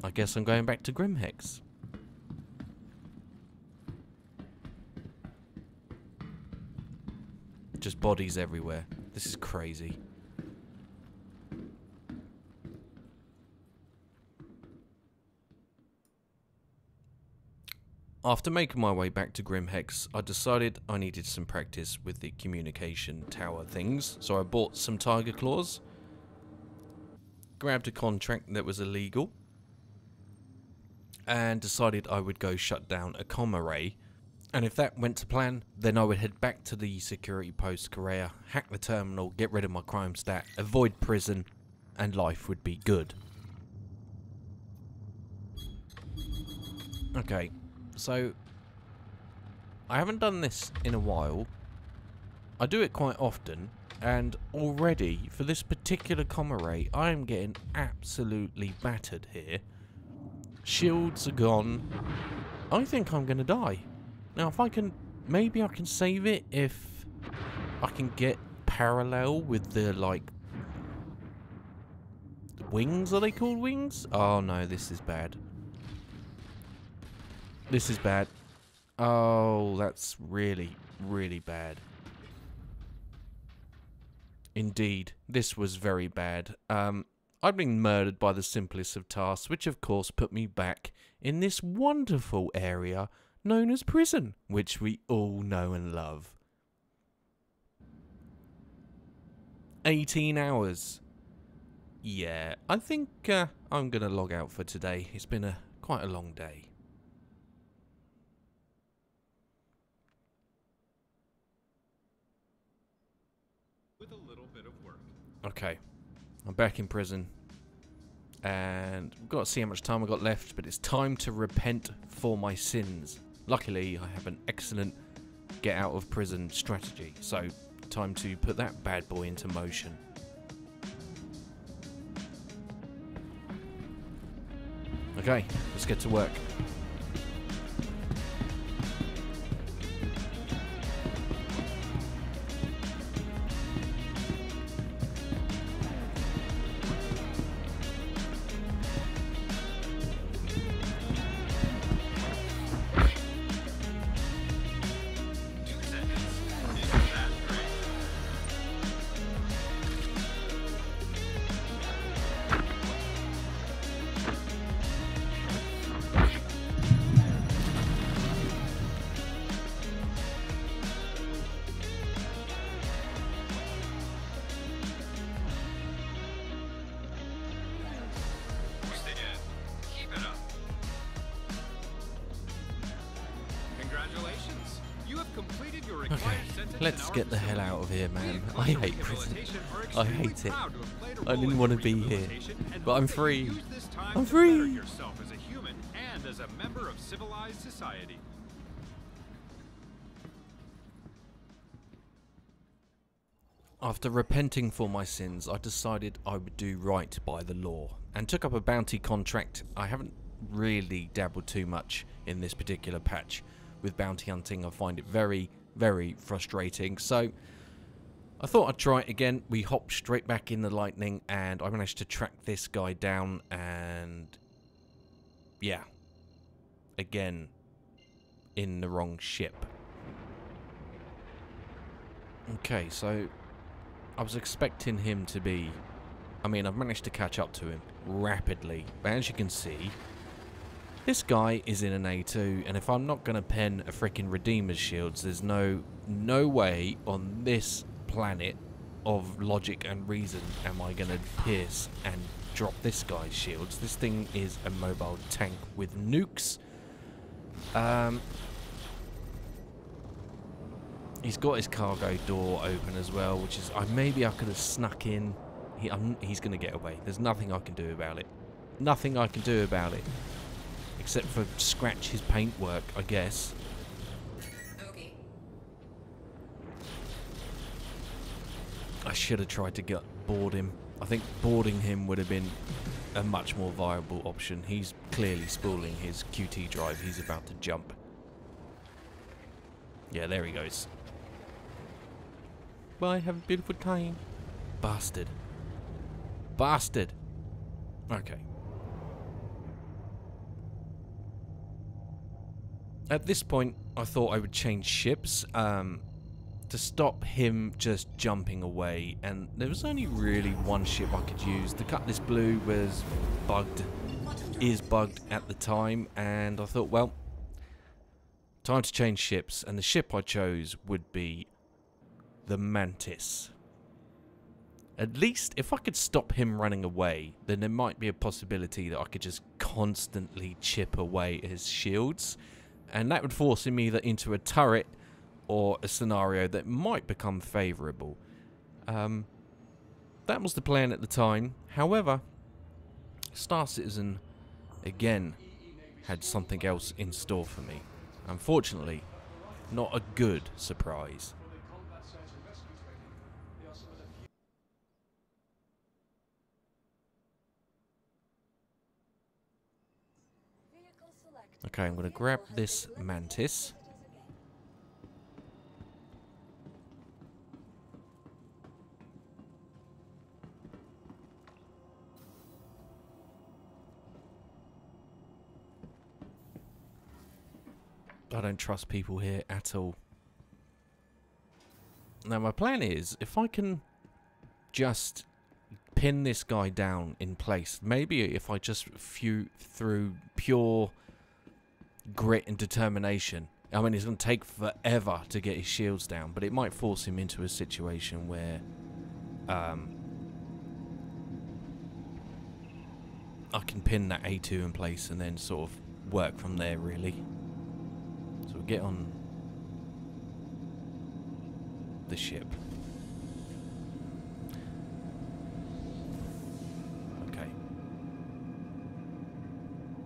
I guess I'm going back to Grimhex. Just bodies everywhere. This is crazy. After making my way back to Grimhex, I decided I needed some practice with the communication tower things, so I bought some tiger claws, grabbed a contract that was illegal, and decided I would go shut down a comm array. And if that went to plan, then I would head back to the security post Korea, hack the terminal, get rid of my crime stat, avoid prison, and life would be good. Okay, so I haven't done this in a while. I do it quite often, and already for this particular comm array, I am getting absolutely battered here. Shields are gone. I think I'm going to die. Now, if I can, maybe I can save it if I can get parallel with the, like, wings. Are they called wings? Oh, no, this is bad. This is bad. Oh, that's really, really bad. Indeed, this was very bad. I'd been murdered by the simplest of tasks, which of course put me back in this wonderful area known as prison, which we all know and love. 18 hours. Yeah, I think I'm going to log out for today. It's been quite a long day. With a little bit of work. Okay, I'm back in prison. And we've got to see how much time I've got left, but it's time to repent for my sins. Luckily, I have an excellent get out of prison strategy, so time to put that bad boy into motion. Okay, let's get to work. Okay, let's get the hell out of here, man. I hate prison. I hate it. I didn't want to be here, but I'm free. I'm free. Yourself as a human and as a member of civilized society. After repenting for my sins, I decided I would do right by the law and took up a bounty contract. I haven't really dabbled too much in this particular patch with bounty hunting. I find it very, very frustrating. So I thought I'd try it again. We hopped straight back in the lightning and I managed to track this guy down, and yeah, again in the wrong ship. Okay, so I was expecting him to be... I mean, I've managed to catch up to him rapidly, but as you can see, this guy is in an A2, and if I'm not going to pen a freaking Redeemer's shields, there's no way on this planet of logic and reason am I going to pierce and drop this guy's shields. This thing is a mobile tank with nukes. He's got his cargo door open as well, which is... maybe I could have snuck in. He's going to get away. There's nothing I can do about it. Nothing I can do about it. Except for scratch his paintwork, I guess. Okay. I should have tried to board him. I think boarding him would have been a much more viable option. He's clearly spooling his QT drive. He's about to jump. Yeah, there he goes. Bye, have a beautiful time. Bastard. Bastard. Okay. At this point, I thought I would change ships to stop him just jumping away, and there was only really one ship I could use. The Cutlass Blue was bugged, is bugged at the time, and I thought, well, time to change ships, and the ship I chose would be the Mantis. At least, if I could stop him running away, then there might be a possibility that I could just constantly chip away at his shields, and that would force him either into a turret or a scenario that might become favourable. That was the plan at the time. However, Star Citizen, again, had something else in store for me. Unfortunately, not a good surprise. Okay, I'm going to grab this Mantis. I don't trust people here at all. Now my plan is, if I can just pin this guy down in place, maybe if I just through pure grit and determination. I mean, it's going to take forever to get his shields down, but it might force him into a situation where I can pin that A2 in place and then sort of work from there, really. So we'll get on the ship. Okay.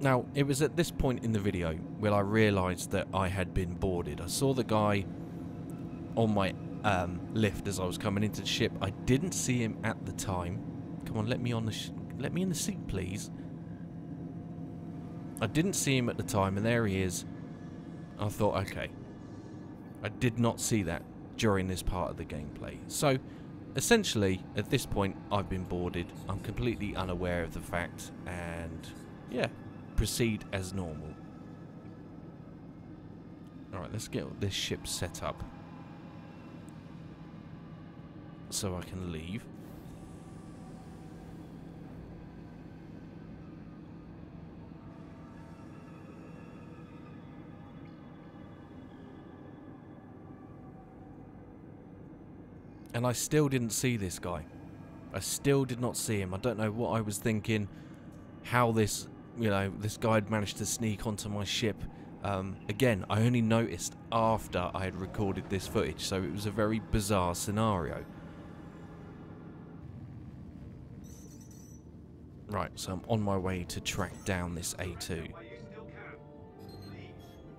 Now, it was at this point in the video where I realised that I had been boarded. I saw the guy on my lift as I was coming into the ship. I didn't see him at the time. Come on, let me in the seat, please. I didn't see him at the time, and there he is. I thought, okay. I did not see that during this part of the gameplay. So, essentially, at this point, I've been boarded. I'm completely unaware of the fact, and yeah, proceed as normal. Alright, let's get this ship set up so I can leave. And I still didn't see this guy. I still did not see him. I don't know what I was thinking, how this, you know, this guy had managed to sneak onto my ship Again, I only noticed after I had recorded this footage, so it was a very bizarre scenario. Right, so I'm on my way to track down this A2.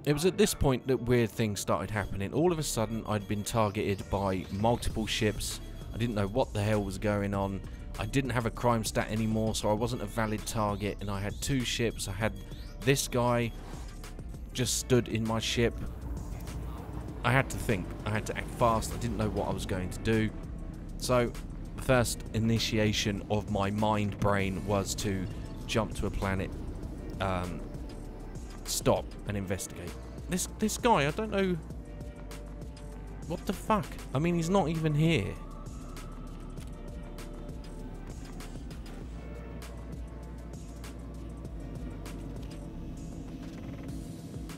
It was at this point that weird things started happening. All of a sudden, I'd been targeted by multiple ships. I didn't know what the hell was going on. I didn't have a crime stat anymore, so I wasn't a valid target, and I had 2 ships. I had this guy just stood in my ship. I had to think. I had to act fast. I didn't know what I was going to do. So the first initiation of my mind brain was to jump to a planet, stop and investigate. This guy, I don't know what the fuck. I mean, he's not even here.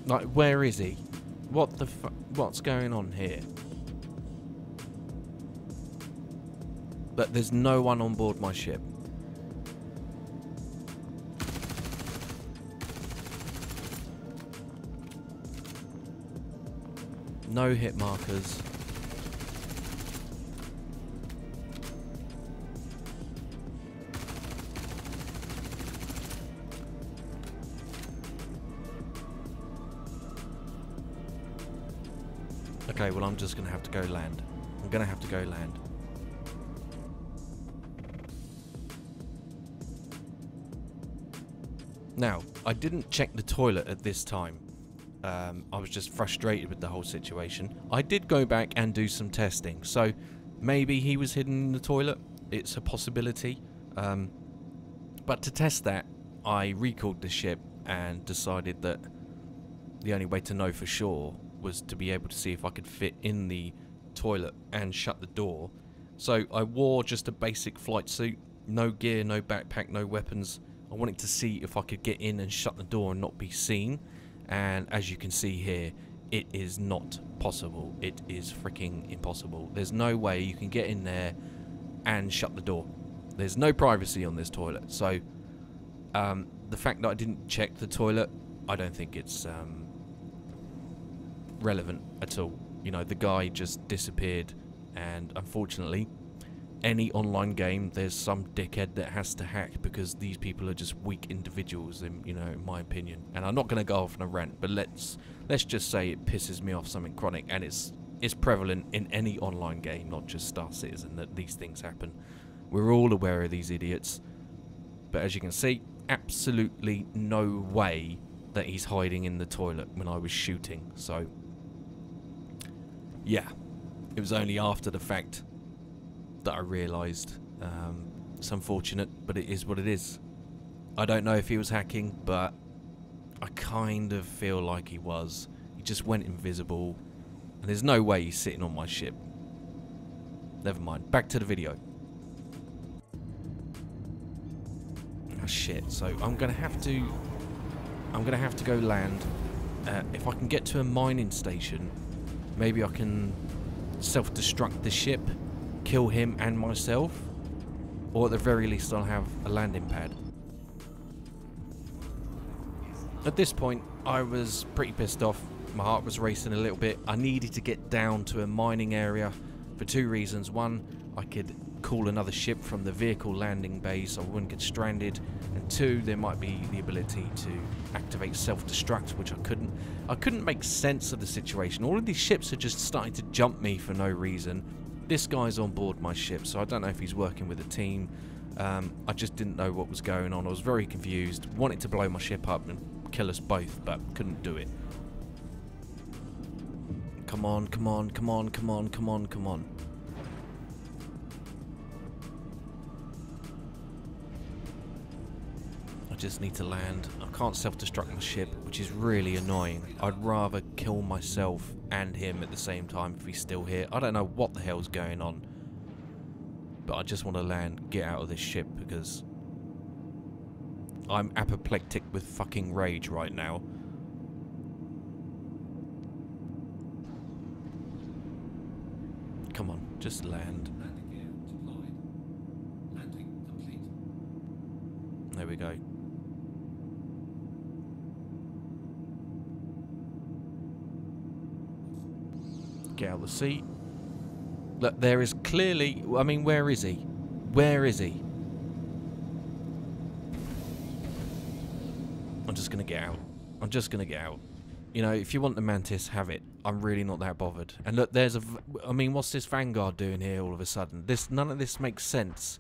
Like, where is he? What the fuck? What's going on here? But there's no one on board my ship. No hit markers. Okay, well, I'm just going to have to go land. I'm going to have to go land. Now, I didn't check the toilet at this time. I was just frustrated with the whole situation. I did go back and do some testing, so maybe he was hidden in the toilet. It's a possibility. But to test that, I recalled the ship and decided that the only way to know for sure was to be able to see if I could fit in the toilet and shut the door. So I wore just a basic flight suit, no gear, no backpack, no weapons. I wanted to see if I could get in and shut the door and not be seen. And as you can see here, it is not possible. It is freaking impossible. There's no way you can get in there and shut the door. There's no privacy on this toilet. So the fact that I didn't check the toilet, I don't think it's relevant at all. You know, the guy just disappeared, and unfortunately, any online game, there's some dickhead that has to hack, because these people are just weak individuals, in my opinion. And I'm not going to go off on a rant, but let's just say it pisses me off something chronic, and it's prevalent in any online game, not just Star Citizen, that these things happen. We're all aware of these idiots, but as you can see, absolutely no way that he's hiding in the toilet when I was shooting. So yeah, it was only after the fact that I realised. It's unfortunate, but it is what it is. I don't know if he was hacking, but I kind of feel like he was. He just went invisible, and there's no way he's sitting on my ship. Never mind, back to the video. Oh shit, so I'm gonna have to go land. If I can get to a mining station, maybe I can self-destruct the ship, kill him and myself, or at the very least I'll have a landing pad. At this point, I was pretty pissed off. My heart was racing a little bit. I needed to get down to a mining area for 2 reasons. One, I could call another ship from the vehicle landing bay so I wouldn't get stranded, and 2, there might be the ability to activate self-destruct, which I couldn't. I couldn't make sense of the situation. All of these ships are just starting to jump me for no reason. This guy's on board my ship, so I don't know if he's working with a team. I just didn't know what was going on. I was very confused, wanted to blow my ship up and kill us both, but couldn't do it. Come on, come on, come on, come on, come on, come on. I just need to land. I can't self-destruct my ship, which is really annoying. I'd rather kill myself and him at the same time if he's still here. I don't know what the hell's going on, but I just want to land, get out of this ship, because I'm apoplectic with fucking rage right now. Come on, just land. Landing gear deployed. Landing complete. There we go. Get out of the seat. Look, there is clearly... I mean, where is he? Where is he? I'm just going to get out. I'm just going to get out. You know, if you want the Mantis, have it. I'm really not that bothered. And look, there's a... I mean, what's this Vanguard doing here all of a sudden? None of this makes sense.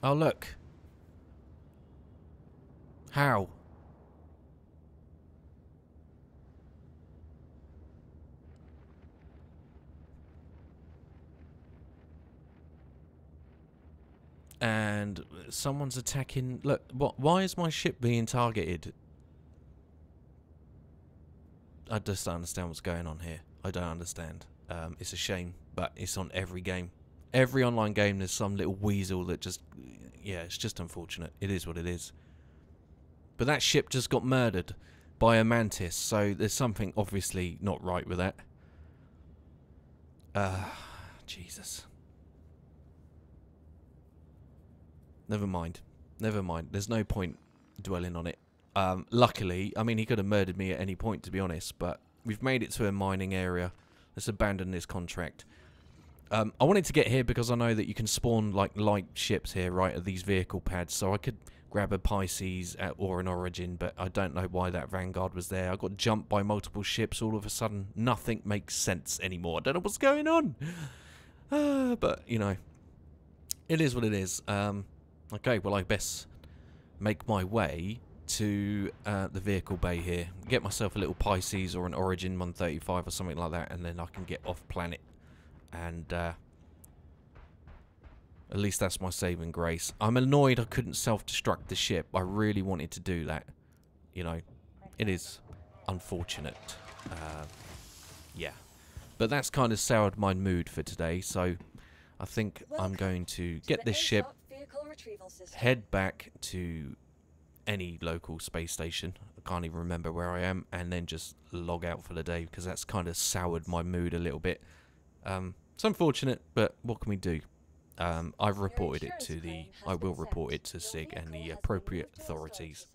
Oh, look. How? And someone's attacking... Look, why is my ship being targeted? I just don't understand what's going on here. I don't understand. It's a shame, but it's on every game. Every online game, there's some little weasel that just... Yeah, it's just unfortunate. It is what it is. But that ship just got murdered by a Mantis, so there's something obviously not right with that. Jesus. Never mind. Never mind. There's no point dwelling on it. Luckily, I mean, he could have murdered me at any point, to be honest, but we've made it to a mining area. Let's abandon this contract. I wanted to get here because I know that you can spawn, like, light ships here, right, at these vehicle pads, so I could grab a Pisces or an Origin, but I don't know why that Vanguard was there. I got jumped by multiple ships all of a sudden. Nothing makes sense anymore. I don't know what's going on. But, you know, it is what it is. Okay, well, I best make my way to the vehicle bay here. Get myself a little Pisces or an Origin 135 or something like that, and then I can get off planet. And at least that's my saving grace. I'm annoyed I couldn't self-destruct the ship. I really wanted to do that. You know, it is unfortunate. Yeah. But that's kind of soured my mood for today, so I think I'm going to get this ship, head back to any local space station. I can't even remember where I am, and then just log out for the day, because that's kind of soured my mood a little bit. It's unfortunate, but what can we do? I've reported it to the... I will report it to SIG and the appropriate authorities.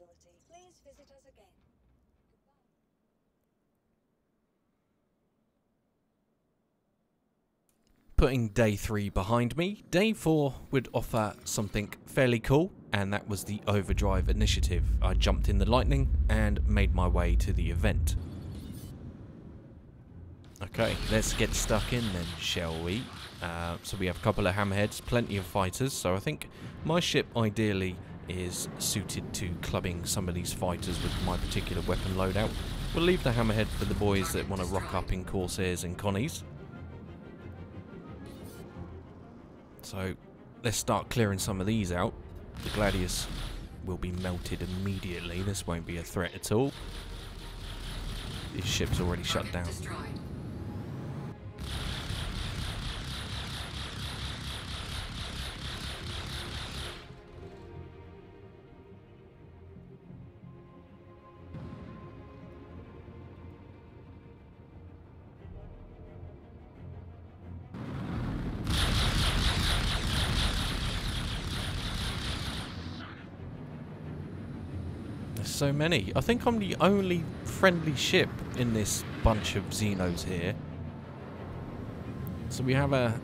Putting day 3 behind me, day 4 would offer something fairly cool, and that was the Overdrive Initiative. I jumped in the Lightning and made my way to the event. Okay, let's get stuck in then, shall we? So we have a couple of hammerheads, plenty of fighters, so I think my ship ideally is suited to clubbing some of these fighters with my particular weapon loadout. We'll leave the hammerhead for the boys that want to rock up in Corsairs and Connies. So let's start clearing some of these out. The Gladius will be melted immediately. This won't be a threat at all. This ship's already shut down. So many. I think I'm the only friendly ship in this bunch of Xenos here. So we have a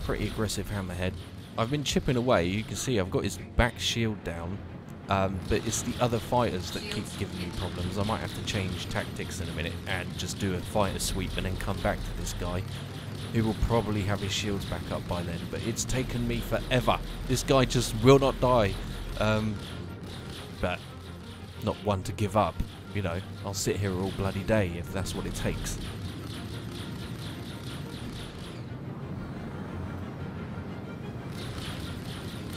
pretty aggressive hammerhead. I've been chipping away. You can see I've got his back shield down. But it's the other fighters that keep giving me problems. I might have to change tactics in a minute and just do a fighter sweep and then come back to this guy, who will probably have his shields back up by then. But it's taken me forever. This guy just will not die. But not one to give up, you know. I'll sit here all bloody day if that's what it takes.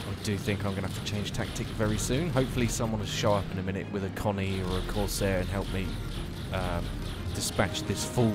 I do think I'm going to have to change tactic very soon. Hopefully someone will show up in a minute with a Connie or a Corsair and help me dispatch this fool.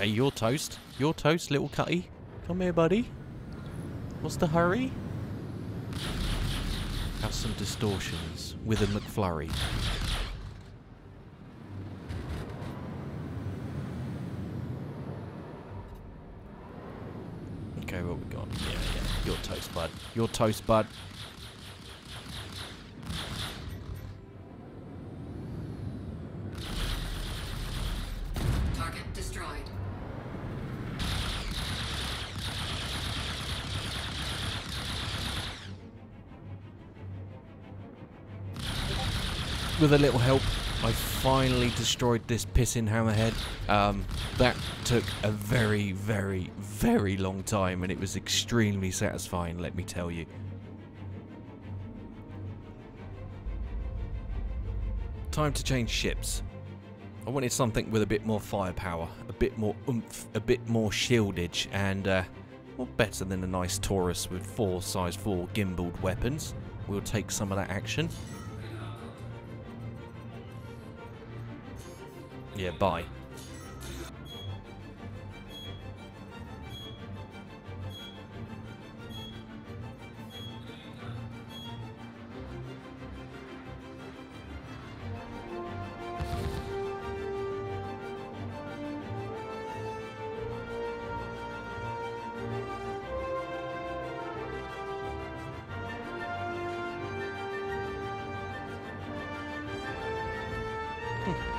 Okay, you're toast. You're toast, little cutty. Come here, buddy. What's the hurry? Have some distortions with a McFlurry. Okay, what we got? Yeah. You're toast, bud. You're toast, bud. Target destroyed. With a little help, I finally destroyed this pissing hammerhead. That took a very, very, very long time, and it was extremely satisfying, let me tell you. Time to change ships. I wanted something with a bit more firepower, a bit more oomph, a bit more shieldage, and what better than a nice Taurus with 4 size 4 gimbaled weapons. We'll take some of that action. Yeah, bye.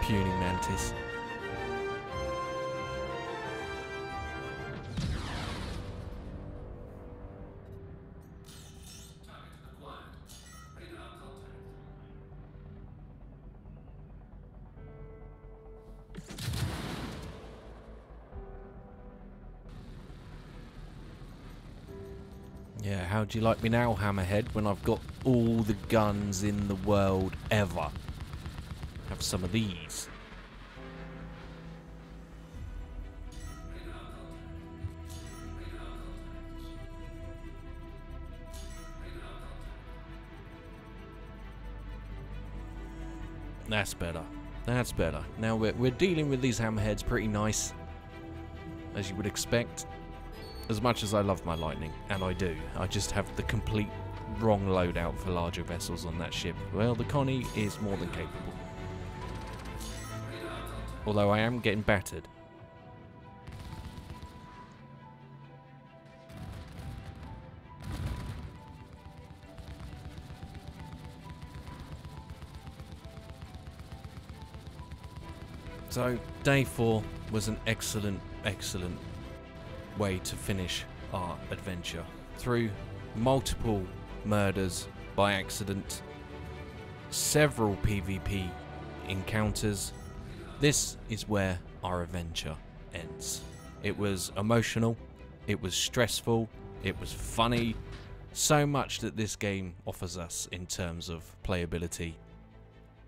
Puny mantis. Yeah, how do you like me now, Hammerhead, when I've got all the guns in the world ever? Have some of these. That's better. That's better. Now we're dealing with these hammerheads pretty nice, as you would expect. As much as I love my lightning, and I do, I just have the complete wrong loadout for larger vessels on that ship. Well, the Connie is more than capable. Although I am getting battered. So, day 4 was an excellent way to finish our adventure. Through multiple murders by accident, several PvP encounters, this is where our adventure ends. It was emotional, it was stressful, it was funny, so much that this game offers us in terms of playability,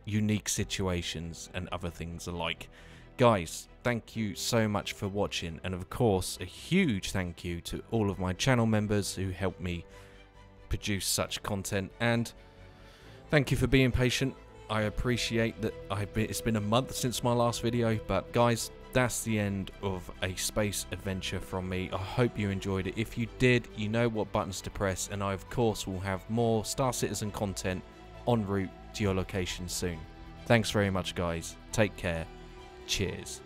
unique situations and other things alike. Guys, thank you so much for watching, and of course a huge thank you to all of my channel members who helped me produce such content, and thank you for being patient. I appreciate that it's been a month since my last video, but guys, that's the end of a space adventure from me. I hope you enjoyed it. If you did, you know what buttons to press, and I of course will have more Star Citizen content en route to your location soon. Thanks very much, guys. Take care. Cheers.